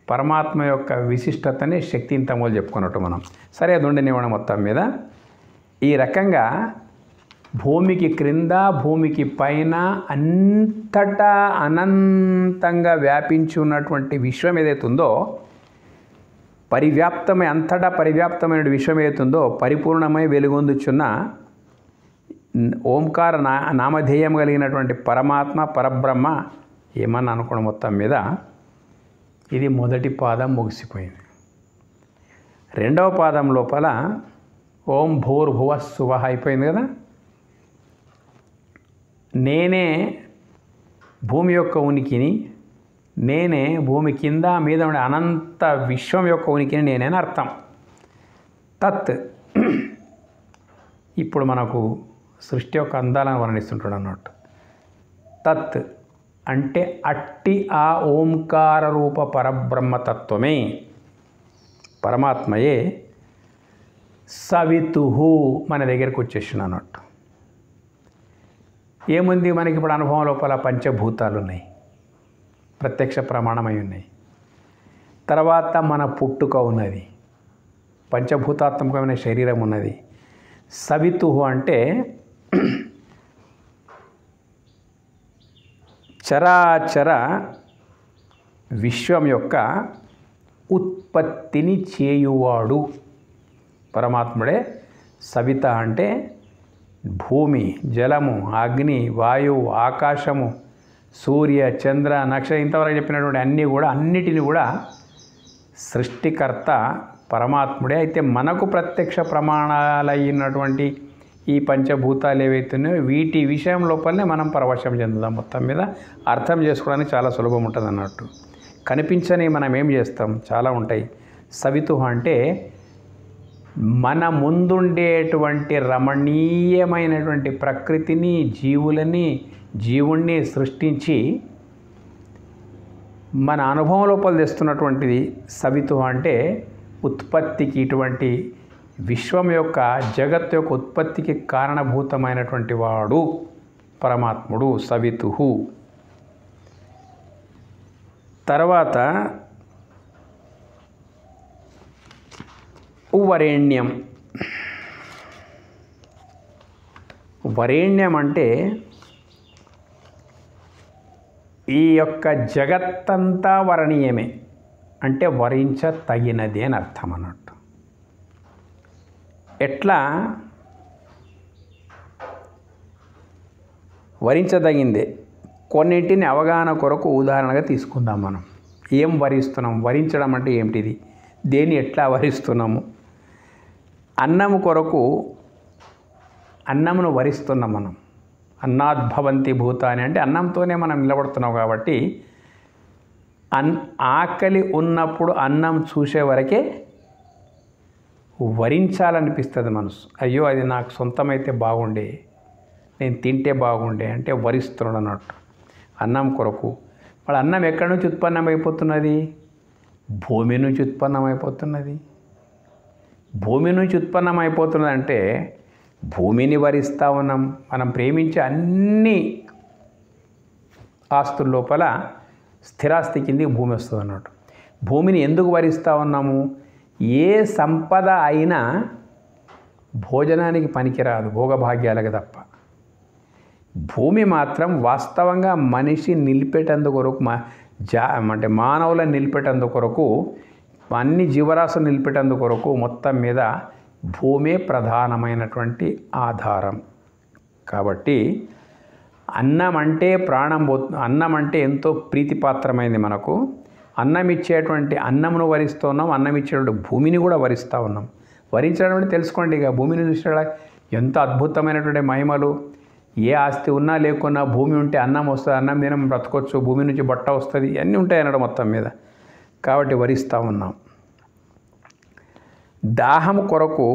పరమాత్మ యొక్క విశిష్టతని శక్తి ఇంతమూలు చెప్పుకున్నట్టు మనం. సరే, అది ఉండనివ్వడం మొత్తం మీద. ఈ రకంగా భూమికి క్రింద, భూమికి పైన అంతటా అనంతంగా వ్యాపించి ఉన్నటువంటి విశ్వం ఏదైతే ఉందో, అంతటా పరివ్యాప్తమైన విశ్వం ఏదైతుందో, పరిపూర్ణమై వెలుగొందుచున్న ఓంకార నామధేయం కలిగినటువంటి పరమాత్మ, పరబ్రహ్మ ఏమన్నా అనుకోవడం మొత్తం మీద. ఇది మొదటి పాదం ముగిసిపోయింది. రెండవ పాదం లోపల ఓం భూర్భువః స్సువః అయిపోయింది కదా. నేనే భూమి యొక్క ఉనికిని, నేనే భూమి కింద మీద ఉండే అనంత విశ్వం యొక్క ఉనికిని నేనేని అర్థం. తత్ ఇప్పుడు మనకు సృష్టి యొక్క అందాలను వర్ణిస్తుంటాడు అన్నట్టు. తత్ అంటే అట్టి ఆ ఓంకార రూప పరబ్రహ్మతత్వమే, పరమాత్మయే సవితుహు మన దగ్గరకు వచ్చేసిన అన్నట్టు. ఏముంది మనకి ఇప్పుడు అనుభవం లోపల? పంచభూతాలు ఉన్నాయి, ప్రత్యక్ష ప్రమాణమై ఉన్నాయి. తర్వాత మన పుట్టుక ఉన్నది, పంచభూతాత్మకమైన శరీరం ఉన్నది. సవితుహు అంటే చరాచర విశ్వం యొక్క ఉత్పత్తిని చేయువాడు పరమాత్ముడే. సవిత అంటే భూమి, జలము, అగ్ని, వాయువు, ఆకాశము, సూర్య, చంద్ర, నక్షత్రం, ఇంతవరకు చెప్పినటువంటి అన్నిటిని కూడా సృష్టికర్త పరమాత్ముడే. అయితే మనకు ప్రత్యక్ష ప్రమాణాలైనటువంటి ఈ పంచభూతాలు ఏవైతున్నాయో వీటి విషయం లోపలనే మనం పరవశం చెందుదాం. మొత్తం మీద అర్థం చేసుకోవడానికి చాలా సులభం ఉంటుంది అన్నట్టు. కనిపించని మనం ఏం చేస్తాం, చాలా ఉంటాయి. సవితు అంటే మన ముందుండేటువంటి రమణీయమైనటువంటి ప్రకృతిని, జీవుణ్ణి సృష్టించి మన అనుభవం లోపల తెస్తున్నటువంటిది సవితు అంటే ఉత్పత్తికి, ఇటువంటి విశ్వం యొక్క జగత్తు యొక్క ఉత్పత్తికి కారణభూతమైనటువంటి వాడు పరమాత్ముడు, సవితుః. తర్వాత వరేణ్యం. వరేణ్యం అంటే ఈ యొక్క జగత్తంతా వరణీయమే, అంటే వరించ తగినది అని అర్థం అన్నట్టు. ఎట్లా వరించదగిందే, కొన్నింటిని అవగాహన కొరకు ఉదాహరణగా తీసుకుందాం. మనం ఏం వరిస్తున్నాం, వరించడం అంటే ఏమిటిది, దేన్ని ఎట్లా వరిస్తున్నాము. అన్నము కొరకు అన్నమును వరిస్తున్నాం మనం. అన్నాద్భవంతి భూతాని అంటే అన్నంతోనే మనం నిలబడుతున్నాం కాబట్టి ఆకలి ఉన్నప్పుడు అన్నం చూసే వరకే వరించాలనిపిస్తుంది మనసు. అయ్యో అది నాకు సొంతమైతే బాగుండే, నేను తింటే బాగుండే అంటే వరిస్తున్నాడు అన్నట్టు అన్నం కొరకు. మరి అన్నం ఎక్కడి నుంచి ఉత్పన్నమైపోతున్నది? భూమి నుంచి ఉత్పన్నమైపోతున్నది. భూమి నుంచి ఉత్పన్నమైపోతున్నది అంటే భూమిని వరిస్తూ ఉన్నాం. మనం ప్రేమించే అన్ని ఆస్తుల లోపల స్థిరాస్తి కిందకి భూమి వస్తుంది అన్నట్టు. భూమిని ఎందుకు వరిస్తూ ఉన్నాము? ఏ సంపద అయినా భోజనానికి పనికిరాదు, భోగభాగ్యాలకు తప్ప. భూమి మాత్రం వాస్తవంగా మనిషి నిలిపేటందు కొరకు, అంటే మానవులను నిలిపేటందు కొరకు, అన్ని జీవరాశులు నిలిపేటందు కొరకు మొత్తం మీద భూమే ప్రధానమైనటువంటి ఆధారం. కాబట్టి అన్నం అంటే ప్రాణం అన్నం అంటే ఎంతో ప్రీతిపాత్రమైంది మనకు. అన్నం ఇచ్చేటువంటి అన్నమును వరిస్తున్నాం, అన్నం ఇచ్చేటువంటి భూమిని కూడా వరిస్తూ ఉన్నాం. వరించడం అంటే తెలుసుకోండి, ఇక భూమిని చూసిన ఎంత అద్భుతమైనటువంటి మహిమలు. ఏ ఆస్తి ఉన్నా లేకున్నా భూమి ఉంటే అన్నం వస్తుంది, అన్నం తినం బ్రతకొచ్చు, భూమి నుంచి బట్ట వస్తుంది, అన్నీ ఉంటాయి అన్నడం మొత్తం మీద. కాబట్టి వరిస్తూ ఉన్నాం. దాహం కొరకు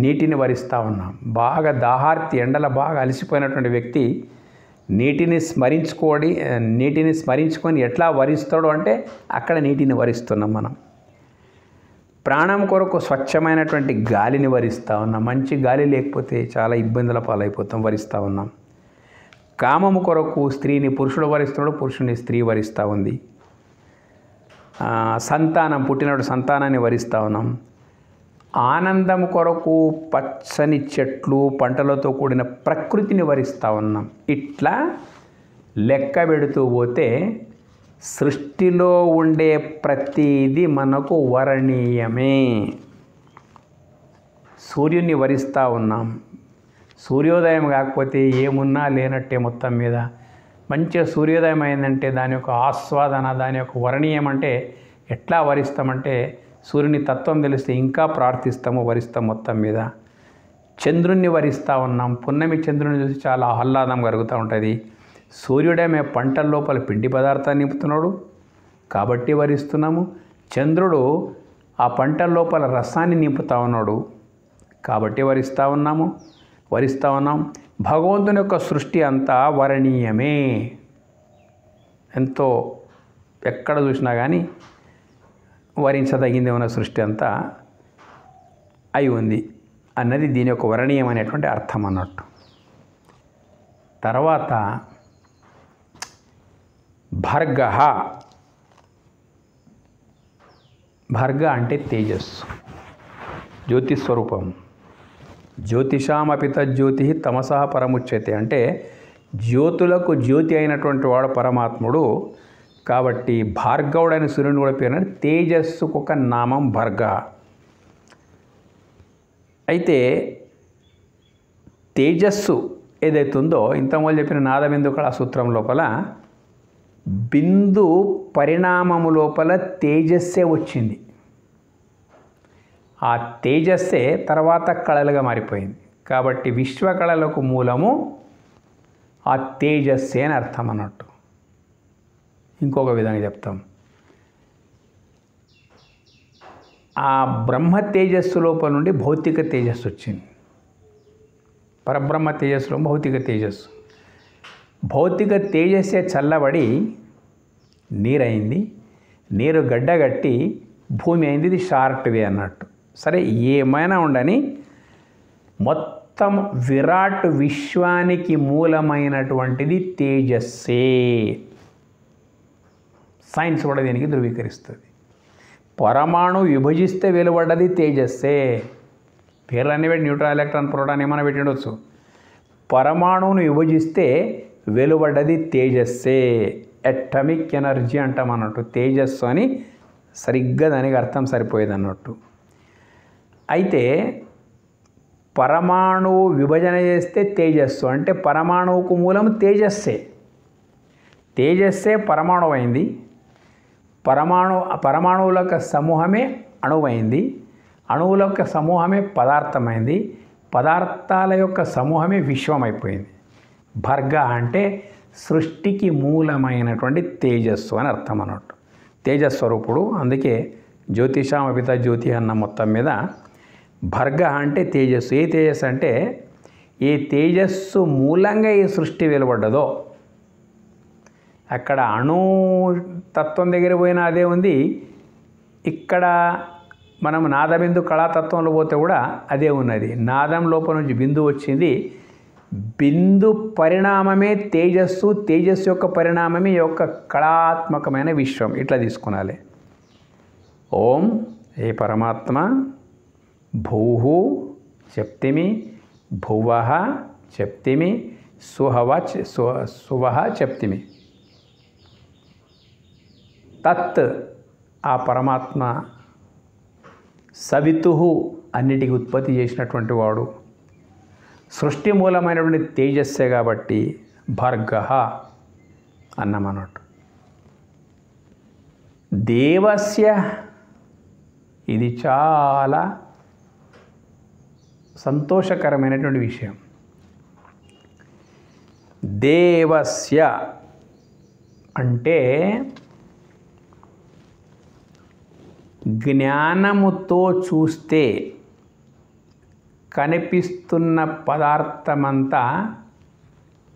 నీటిని వరిస్తూ ఉన్నాం. బాగా దాహార్తి, ఎండల బాగా అలసిపోయినటువంటి వ్యక్తి నీటిని స్మరించుకొని ఎట్లా వరిస్తాడు అంటే అక్కడ నీటిని వరిస్తున్నాం మనం. ప్రాణం కొరకు స్వచ్ఛమైనటువంటి గాలిని వరిస్తూ ఉన్నాం. మంచి గాలి లేకపోతే చాలా ఇబ్బందుల పాలైపోతాం, వరిస్తూ ఉన్నాం. కామము కొరకు స్త్రీని పురుషుడు వరిస్తున్నాడు, పురుషుని స్త్రీ వరిస్తూ ఉంది. సంతానం, పుట్టినప్పుడు సంతానాన్ని వరిస్తూ ఉన్నాం. ఆనందం కొరకు పచ్చని చెట్లు, పంటలతో కూడిన ప్రకృతిని వరిస్తూ ఉన్నాం. ఇట్లా లెక్క పెడుతూ పోతే సృష్టిలో ఉండే ప్రతిదీ మనకు వరణీయమే. సూర్యుని వరిస్తూ ఉన్నాం. సూర్యోదయం కాకపోతే ఏమున్నా లేనట్టే మొత్తం మీద. మంచిగా సూర్యోదయం అయిందంటే దాని యొక్క ఆస్వాదన, దాని యొక్క వరణీయం అంటే ఎట్లా వరిస్తామంటే సూర్యుని తత్వం తెలిస్తే ఇంకా ప్రార్థిస్తాము, వరిస్తాం మొత్తం మీద. చంద్రుణ్ణి వరిస్తూ ఉన్నాం. పున్నమి చంద్రుని చూసి చాలా ఆహ్లాదం కలుగుతూ ఉంటుంది. సూర్యుడేమే పంటల లోపల పిండి పదార్థాన్ని నింపుతున్నాడు కాబట్టి వరిస్తున్నాము. చంద్రుడు ఆ పంటల లోపల రసాన్ని నింపుతూ ఉన్నాడు కాబట్టి వరిస్తూ ఉన్నాం. భగవంతుని యొక్క సృష్టి అంతా వరణీయమే. ఎంతో ఎక్కడ చూసినా కానీ వరించదగింది ఉన్న సృష్టి అంతా అయి ఉంది అన్నది దీని యొక్క వరణీయం అనేటువంటి అర్థం అన్నట్టు. తర్వాత భర్గ అంటే తేజస్సు, జ్యోతిస్వరూపం. జ్యోతిషామపి తజ్జ్యోతి తమసః పరముచ్యతే అంటే జ్యోతులకు జ్యోతి అయినటువంటి వాడు పరమాత్ముడు. కాబట్టి భార్గవుడైన సూర్యుని కూడా పేరు తేజస్సుకు ఒక నామం భర్గ. అయితే తేజస్సు ఏదైతుందో ఇంతకుముందు చెప్పిన నాదబిందుకళ సూత్రం లోపల బిందు పరిణామము లోపల తేజస్సే వచ్చింది. ఆ తేజస్సే తర్వాత కళలుగా మారిపోయింది. కాబట్టి విశ్వకళలకు మూలము ఆ తేజస్సే అని అర్థం అన్నట్టు. ఇంకొక విధంగా చెప్తాం, ఆ బ్రహ్మ తేజస్సు లోపల నుండి భౌతిక తేజస్సు వచ్చింది. పరబ్రహ్మ తేజస్సులో భౌతిక తేజస్సు. భౌతిక తేజస్సే చల్లబడి నీరైంది. నీరు గడ్డగట్టి భూమి అయింది, ఇది షార్ట్ వే అన్నట్టు. సరే ఏమైనా ఉండని మొత్తం విరాట్ విశ్వానికి మూలమైనటువంటిది తేజస్సే. సైన్స్ కూడా దీనికి ధృవీకరిస్తుంది. పరమాణు విభజిస్తే వెలువడ్డది తేజస్సే. పేర్లన్నీ పెట్టి న్యూట్రాన్, ఎలక్ట్రాన్, ప్రోటాన్ ఏమైనా పెట్టిండొచ్చు. పరమాణువును విభజిస్తే వెలువడ్డది తేజస్సే. అటామిక్ ఎనర్జీ అంటాం అన్నట్టు. తేజస్సు అని సరిగ్గా దానికి అర్థం సరిపోయేది అన్నట్టు. అయితే పరమాణువు విభజన చేస్తే తేజస్సు అంటే పరమాణువుకు మూలం తేజస్సే. తేజస్సే పరమాణువు అయింది. పరమాణువుల యొక్క సమూహమే అణువైంది. అణువుల యొక్క సమూహమే పదార్థమైంది. పదార్థాల యొక్క సమూహమే విశ్వమైపోయింది. భర్గ అంటే సృష్టికి మూలమైనటువంటి తేజస్సు అని అర్థం అన్నట్టు. తేజస్వరూపుడు. అందుకే జ్యోతిషామపిత జ్యోతి అన్న మొత్తం మీద భర్గ అంటే తేజస్సు. ఏ తేజస్సు అంటే ఏ తేజస్సు మూలంగా ఈ సృష్టి వెలువడ్డదో, అక్కడ అణు తత్వం దగ్గర పోయినా అదే ఉంది. ఇక్కడ మనం నాదబిందు కళాతత్వంలో పోతే కూడా అదే ఉన్నది. నాదం లోపల నుంచి బిందు వచ్చింది. బిందు పరిణామమే తేజస్సు. తేజస్సు యొక్క పరిణామమే యొక్క కళాత్మకమైన విశ్వం. ఇట్లా తీసుకునాలి. ఓం ఏ పరమాత్మ భూహు చెప్తిమి, భువః చెప్తిమి, సువః చెప్తిమి. తత్ ఆ పరమాత్మ సవితుహు అన్నిటికీ ఉత్పత్తి చేసినటువంటి వాడు. సృష్టి మూలమైనటువంటి తేజస్సే కాబట్టి భర్గః అన్నమన్నట్టు. దేవస్య ఇది చాలా సంతోషకరమైనటువంటి విషయం. దేవస్య అంటే జ్ఞానముతో చూస్తే కనిపిస్తున్న పదార్థమంతా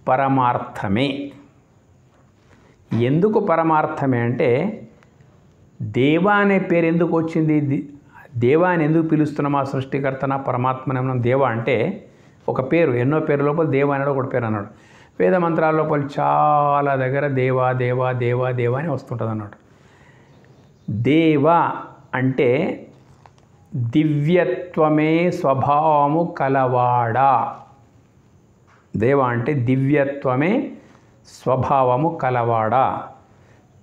పరమార్థమే. ఎందుకు పరమార్థమే అంటే దేవ అనే పేరు ఎందుకు వచ్చింది? దేవ అని ఎందుకు పిలుస్తున్నాం? ఆ సృష్టికర్తన పరమాత్మనే మనం దేవ అంటే ఒక పేరు. ఎన్నో పేరు లోపల దేవ అనేది ఒకటి పేరు అన్నాడు. వేద మంత్రాల లోపల చాలా దగ్గర దేవా దేవా దేవా దేవా అని వస్తుంటుంది అన్నాడు. దేవ అంటే దివ్యత్వమే స్వభావము కలవాడా. దేవ అంటే దివ్యత్వమే స్వభావము కలవాడా.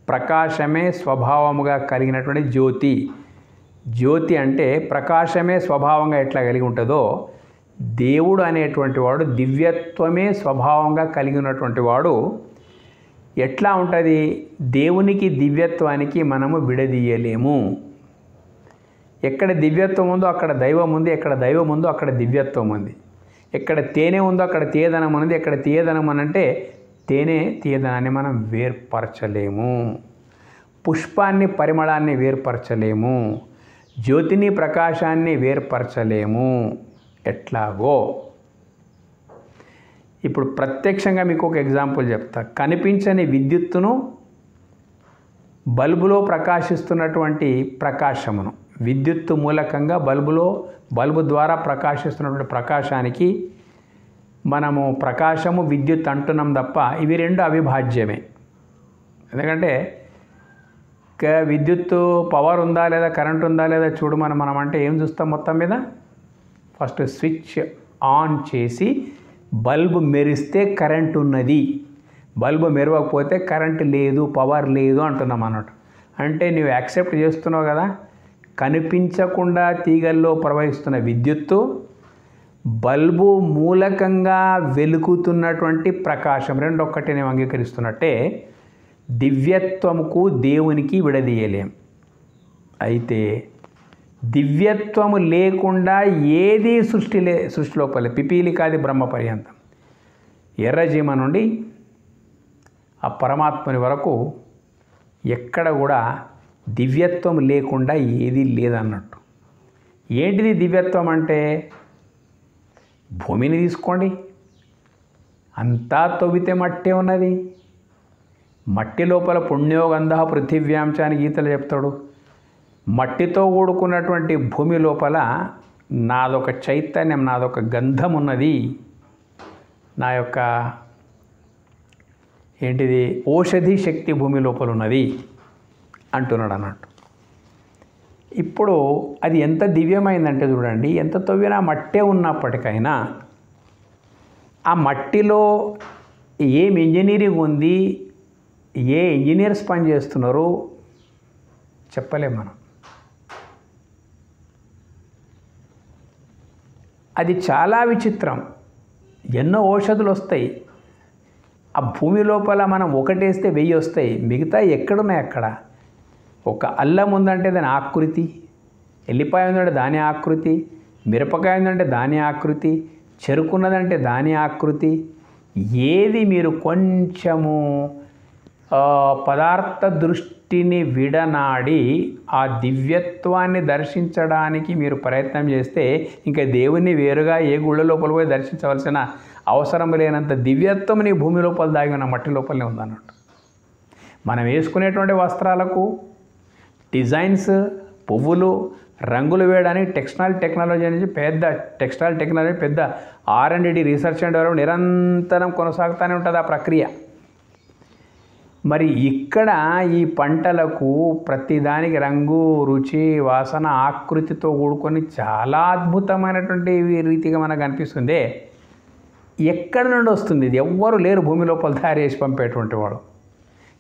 ప్రకాశమే స్వభావముగా కలిగినటువంటి జ్యోతి. జ్యోతి అంటే ప్రకాశమే స్వభావంగా ఎట్లా కలిగి ఉంటుందో దేవుడు అనేటువంటి వాడు దివ్యత్వమే స్వభావంగా కలిగి ఉన్నటువంటి వాడు. ఎట్లా ఉంటుంది? దేవునికి దివ్యత్వానికి మనము విడదీయలేము. ఎక్కడ దివ్యత్వం ఉందో అక్కడ దైవం ఉంది. ఎక్కడ దైవం ఉందో అక్కడ దివ్యత్వం ఉంది. ఎక్కడ తేనె ఉందో అక్కడ తీయదనం ఉంది. ఎక్కడ తీయదనం అనంటే తేనె తీయదనాన్ని మనం వేర్పరచలేము. పుష్పాన్ని పరిమళాన్ని వేర్పరచలేము. జ్యోతిని ప్రకాశాన్ని వేర్పరచలేము. ఎట్లాగో ఇప్పుడు ప్రత్యక్షంగా మీకు ఒక ఎగ్జాంపుల్ చెప్తా. కనిపించని విద్యుత్తును, బల్బులో ప్రకాశిస్తున్నటువంటి ప్రకాశమును, విద్యుత్తు మూలకంగా బల్బు ద్వారా ప్రకాశిస్తున్నటువంటి ప్రకాశానికి మనము ప్రకాశము విద్యుత్ అంటున్నాం తప్ప ఇవి రెండు అవిభాజ్యమే. ఎందుకంటే విద్యుత్తు పవర్ ఉందా లేదా, కరెంట్ ఉందా లేదా చూడమని మనం అంటే ఏం చూస్తాం? మొత్తం మీద ఫస్ట్ స్విచ్ ఆన్ చేసి బల్బు మెరిస్తే కరెంట్ ఉన్నది, బల్బు మెరవకపోతే కరెంట్ లేదు, పవర్ లేదు అంటున్నాం అన్నట్టు. అంటే నువ్వు యాక్సెప్ట్ చేస్తున్నావు కదా. కనిపించకుండా తీగల్లో ప్రవహిస్తున్న విద్యుత్తు, బల్బు మూలకంగా వెలుగుతున్నటువంటి ప్రకాశం రెండు ఒక్కటి నేను అంగీకరిస్తున్నట్టే దివ్యత్వముకు దేవునికి విడదీయలేం. అయితే దివ్యత్వము లేకుండా ఏది సృష్టి లోపలే పిపీలికాది బ్రహ్మ పర్యంతం ఎర్రజీమ నుండి ఆ పరమాత్మని వరకు ఎక్కడ కూడా దివ్యత్వం లేకుండా ఏది లేదన్నట్టు. ఏంటిది దివ్యత్వం అంటే? భూమిని తీసుకోండి, అంతా తవ్వితే మట్టే ఉన్నది. మట్టి లోపల పుణ్యోగంధ పృథివ్యాంశ అని గీతలు చెప్తాడు. మట్టితో కూడుకున్నటువంటి భూమి లోపల నాదొక చైతన్యం, నాదొక గంధం ఉన్నది, నా యొక్క ఏంటిది ఔషధి శక్తి భూమి లోపల ఉన్నది అంటున్నాడు అన్నట్టు. ఇప్పుడు అది ఎంత దివ్యమైందంటే చూడండి, ఎంత తవ్వినా మట్టే ఉన్నప్పటికైనా ఆ మట్టిలో ఏం ఇంజనీరింగ్ ఉంది, ఏ ఇంజనీర్స్ పని చేస్తున్నారో చెప్పలేం మనం. అది చాలా విచిత్రం. ఎన్నో ఔషధులు వస్తాయి, ఆ భూమి లోపల మనం ఒకటేస్తే 1000 వస్తాయి, మిగతా ఎక్కడున్నాయి అక్కడ. ఒక అల్లం ఉందంటే దాని ఆకృతి, ఎల్లిపాయ ఉందంటే దాని ఆకృతి, మిరపకాయ ఉందంటే దాని ఆకృతి, చెరుకున్నదంటే దాని ఆకృతి. ఏది మీరు కొంచెము పదార్థ దృష్టిని విడనాడి ఆ దివ్యత్వాన్ని దర్శించడానికి మీరు ప్రయత్నం చేస్తే ఇంకా దేవుణ్ణి వేరుగా ఏ గుళ్ళ లోపల పోయి దర్శించవలసిన అవసరం లేనంత దివ్యత్వం నీ భూమి లోపల దాగి ఉన్న మట్టి లోపలనే ఉందన్నట్టు. మనం వేసుకునేటువంటి వస్త్రాలకు డిజైన్స్, పువ్వులు, రంగులు వేయడానికి టెక్స్టైల్ టెక్నాలజీ అనేది పెద్ద R&D రీసెర్చ్ అండ్ డెవలప్మెంట్ నిరంతరం కొనసాగుతూనే ఉంటుంది ఆ ప్రక్రియ. మరి ఇక్కడ ఈ పంటలకు ప్రతిదానికి రంగు, రుచి, వాసన, ఆకృతితో కూడుకొని చాలా అద్భుతమైనటువంటి రీతిగా మనకు అనిపిస్తుంది. ఎక్కడి నుండి వస్తుంది ఇది? ఎవ్వరు లేరు భూమి లోపల తయారు చేసి పంపేటువంటి వాడు.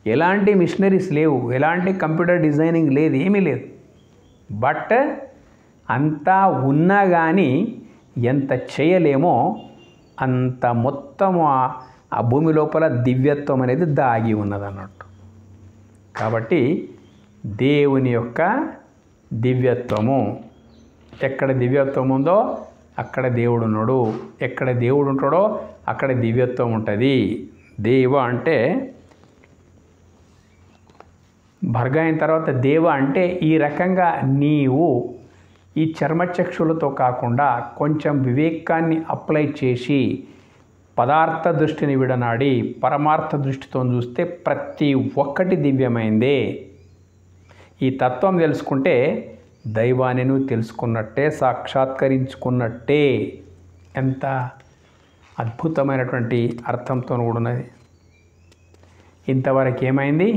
ఎలాంటి మిషనరీస్ లేవు, ఎలాంటి కంప్యూటర్ డిజైనింగ్ లేదు, ఏమీ లేదు. బట్ అంతా ఉన్నా కానీ ఎంత చేయలేమో అంత మొత్తము ఆ భూమి లోపల దివ్యత్వం అనేది దాగి ఉన్నదన్నట్టు. కాబట్టి దేవుని యొక్క దివ్యత్వము, ఎక్కడ దివ్యత్వం ఉందో అక్కడ దేవుడు ఉన్నాడు, ఎక్కడ దేవుడు ఉంటాడో అక్కడ దివ్యత్వం ఉంటుంది. దేవ అంటే భర్గ అయిన తర్వాత దేవ అంటే ఈ రకంగా నీవు ఈ చర్మచక్షులతో కాకుండా కొంచెం వివేకాన్ని అప్లై చేసి పదార్థ దృష్టిని విడనాడి పరమార్థ దృష్టితో చూస్తే ప్రతి ఒక్కటి దివ్యమైందే. ఈ తత్వం తెలుసుకుంటే దైవాన్ని నువ్వు తెలుసుకున్నట్టే, సాక్షాత్కరించుకున్నట్టే. ఎంత అద్భుతమైనటువంటి అర్థంతో కూడున్నది. ఇంతవరకు ఏమైంది?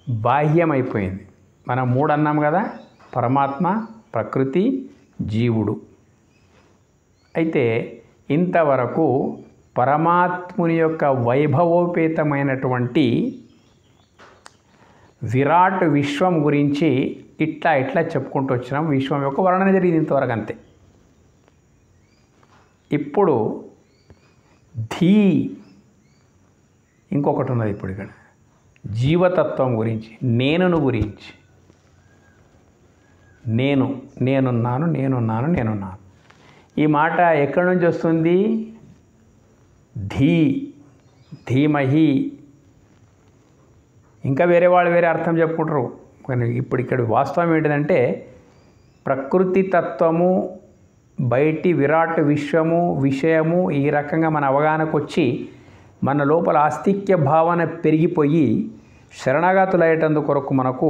బాహ్యమైపోయింది. మనం 3 అన్నాం కదా, పరమాత్మ, ప్రకృతి, జీవుడు. అయితే ఇంతవరకు పరమాత్ముని యొక్క వైభవోపేతమైనటువంటి విరాట్ విశ్వం గురించి ఇట్లా చెప్పుకుంటూ వచ్చినాం. విశ్వం యొక్క వర్ణన జరిగింది ఇంతవరకు, అంతే. ఇప్పుడు ధీ ఇంకొకటి ఉన్నది. ఇప్పుడు ఇక్కడ జీవతత్వం గురించి, నేనును గురించి. నేనున్నాను. ఈ మాట ఎక్కడి నుంచి వస్తుంది? ధీమహి. ఇంకా వేరే వాళ్ళు వేరే అర్థం చెప్పుకుంటారు. కానీ ఇప్పుడు ఇక్కడ వాస్తవం ఏంటిదంటే ప్రకృతి తత్వము, బయటి విరాట్ విశ్వము, విషయము ఈ రకంగా మన అవగాహనకు వచ్చి మన లోపల ఆస్తిక్య భావన పెరిగిపోయి శరణాగతులయ్యేటందుకు కొరకు మనకు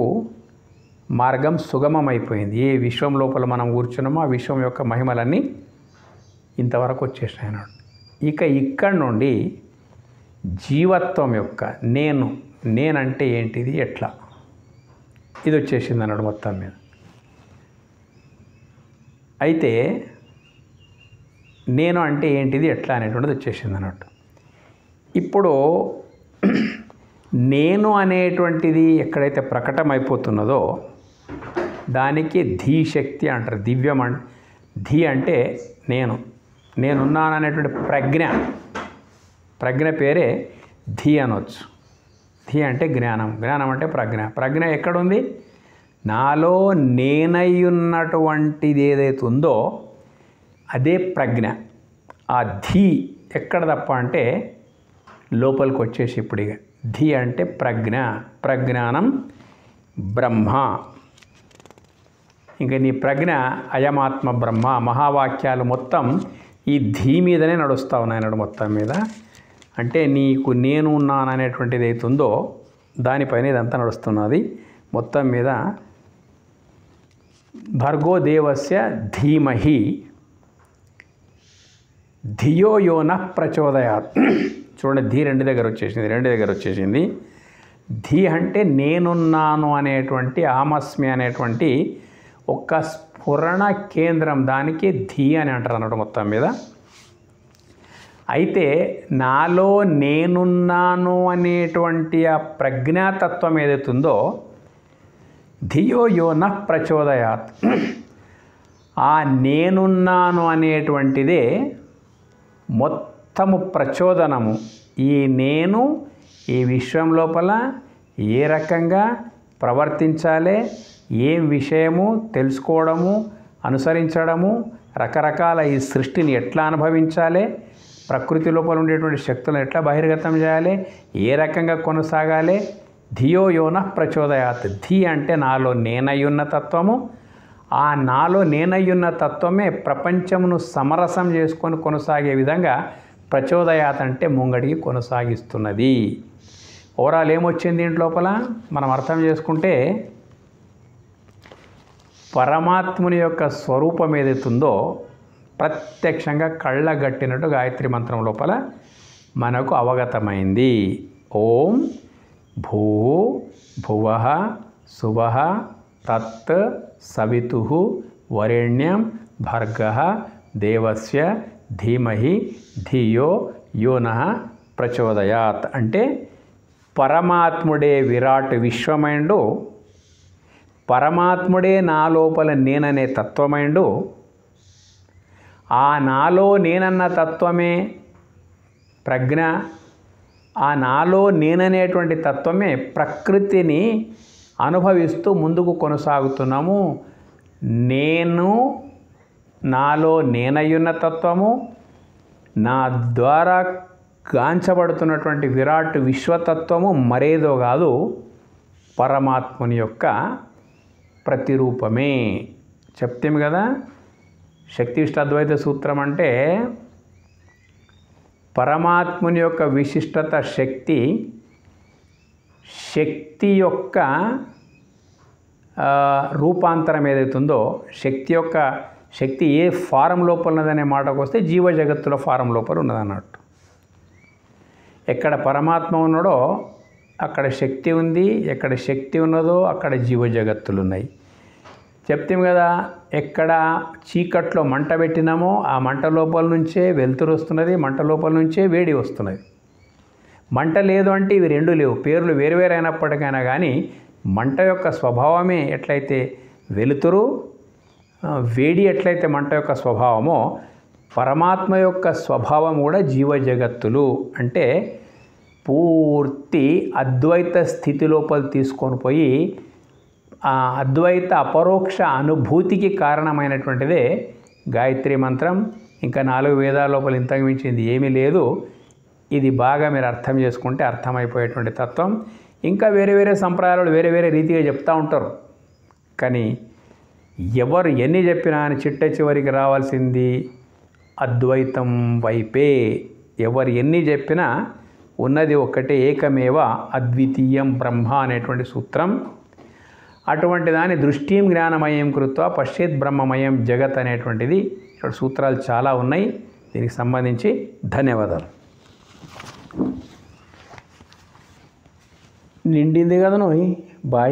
మార్గం సుగమమైపోయింది. ఏ విశ్వం లోపల మనం కూర్చున్నామో ఆ విశ్వం యొక్క మహిమలన్నీ ఇంతవరకు వచ్చేసినాయి అన్నాడు. ఇక ఇక్కడి నుండి జీవత్వం యొక్క నేనంటే ఏంటిది, ఎట్లా, ఇది వచ్చేసింది అన్నాడు మొత్తం మీద. అయితే నేను అంటే ఏంటిది, ఎట్లా అనేటువంటిది వచ్చేసింది అన్నట్టు. ఇప్పుడు నేను అనేటువంటిది ఎక్కడైతే ప్రకటమైపోతున్నదో దానికి ధీ శక్తి అంటారు, దివ్యం. ధీ అంటే నేనున్నాను అనేటువంటి ప్రజ్ఞ పేరే ధీ అనవచ్చు. ధీ అంటే జ్ఞానం అంటే ప్రజ్ఞ ఎక్కడుంది? నాలో నేనయ్యున్నటువంటిది ఏదైతే ఉందో అదే ప్రజ్ఞ. ఆ ధీ ఎక్కడ తప్ప అంటే లోపలికి వచ్చేసి ఇప్పుడు ఇక ధీ అంటే ప్రజ్ఞానం బ్రహ్మ. ఇంకా నీ ప్రజ్ఞ అయమాత్మ బ్రహ్మ. మహావాక్యాలు మొత్తం ఈ ధీ మీదనే నడుస్తూ ఉన్నాయన్నాడు మొత్తం మీద. అంటే నీకు నేను ఉన్నాను అనేటువంటిది ఏదైతే ఉందో దానిపైన ఇదంతా నడుస్తున్నది. మొత్తం మీద భర్గో దేవస్య ధీమహి ధియో యో నః ప్రచోదయాత్. చూడండి, ధీ రెండు దగ్గర వచ్చేసింది. ధీ అంటే నేనున్నాను అనేటువంటి ఆమస్మి అనేటువంటి ఒక స్ఫురణ కేంద్రం, దానికి ధీ అని అంటారు అన్నమాట మొత్తం మీద. అయితే నాలో నేనున్నాను అనేటువంటి ఆ ప్రజ్ఞాతత్వం ఏదైతుందో ధియో యో నః ప్రచోదయాత్, ఆ నేనున్నాను అనేటువంటిదే మొత్తము ప్రచోదనము. ఈ నేను ఈ విశ్వం లోపల ఏ రకంగా ప్రవర్తించాలి, ఏం విషయము తెలుసుకోవడము, అనుసరించడము, రకరకాల ఈ సృష్టిని ఎట్లా అనుభవించాలి, ప్రకృతి లోపల ఉండేటువంటి శక్తులను ఎట్లా బహిర్గతం చేయాలి, ఏ రకంగా కొనసాగాలి. ధియో యో నః ప్రచోదయాత్. ధీ అంటే నాలో నేనయ్యున్న తత్వము. ఆ నాలో నేనయ్యున్న తత్వమే ప్రపంచమును సమరసం చేసుకొని కొనసాగే విధంగా ప్రచోదయాత్ అంటే ముంగడికి కొనసాగిస్తున్నది. ఓవరాల్ ఏమొచ్చింది దీంట్ లోపల మనం అర్థం చేసుకుంటే, పరమాత్ముని యొక్క స్వరూపం ఏదైతుందో ప్రత్యక్షంగా కళ్ళగట్టినట్టు గాయత్రి మంత్రం లోపల మనకు అవగతమైంది. ఓం భూ భువః సువః తత్ సవితుః వరేణ్యం భర్గః దేవస్య ధీమహి ధియో యో నః ప్రచోదయాత్. అంటే పరమాత్ముడే విరాట్ విశ్వమైండు, పరమాత్ముడే నా లోపల నేననే తత్వమైండు. ఆ నాలో నేనన్న తత్వమే ప్రజ్ఞ. ఆ నాలో నేననేటువంటి తత్వమే ప్రకృతిని అనుభవిస్తూ ముందుకు కొనసాగుతున్నాము. నేను నాలో నేనయ్యున్న తత్వము, నా ద్వారా గాంచబడుతున్నటువంటి విరాట్ విశ్వతత్వము మరేదో కాదు, పరమాత్ముని యొక్క ప్రతిరూపమే. చెప్తాం కదా, శక్తివిష్ట అద్వైత సూత్రం అంటే పరమాత్ముని యొక్క విశిష్టత శక్తి, శక్తి యొక్క రూపాంతరం ఏదైతుందో, శక్తి ఏ ఫారం లోపల ఉన్నదనే మాటకు వస్తే జీవ జగత్తుల ఫారం లోపల ఉన్నదన్నట్టు. ఎక్కడ పరమాత్మ ఉన్నాడో అక్కడ శక్తి ఉంది, ఎక్కడ శక్తి ఉన్నదో అక్కడ జీవ జగత్తులు ఉన్నాయి. చెప్తాం కదా, ఎక్కడ చీకట్లో మంట పెట్టినామో ఆ మంట లోపల నుంచే వెలుతురు వస్తున్నది, మంట లోపల నుంచే వేడి వస్తున్నది. మంట లేదు అంటే ఇవి రెండు లేవు, పేర్లు వేరువేరు అయినప్పటికైనా కానీ మంట యొక్క స్వభావమే ఎట్లయితే వెలుతురు, వేడి ఎట్లయితే మంట యొక్క స్వభావమో, పరమాత్మ యొక్క స్వభావం కూడా జీవ జగత్తులు. అంటే పూర్తి అద్వైత స్థితి లోపల తీసుకొని పోయి ఆ అద్వైత అపరోక్ష అనుభూతికి కారణమైనటువంటిదే గాయత్రి మంత్రం. ఇంకా 4 వేదాల లోపల ఇంతకు మించింది ఏమీ లేదు. ఇది బాగా మీరు అర్థం చేసుకుంటే అర్థమైపోయేటువంటి తత్వం. ఇంకా వేరే వేరే సంప్రదాయాలు వేరే వేరే రీతిగా చెప్తూ ఉంటారు. కానీ ఎవరు ఎన్ని చెప్పినా అని చిట్ట చివరికి రావాల్సింది అద్వైతం వైపే. ఎవరు ఎన్ని చెప్పినా ఉన్నది ఒక్కటే, ఏకమేవ అద్వితీయం బ్రహ్మ అనేటువంటి సూత్రం. అటువంటి దాని దృష్టిం జ్ఞానమయం కృత్వ పశ్చేత్ బ్రహ్మమయం జగత్ అనేటువంటిది. ఇక్కడ సూత్రాలు చాలా ఉన్నాయి దీనికి సంబంధించి. ధన్యవాదాలు. నిండింది కదా నోయ్ బాయ్.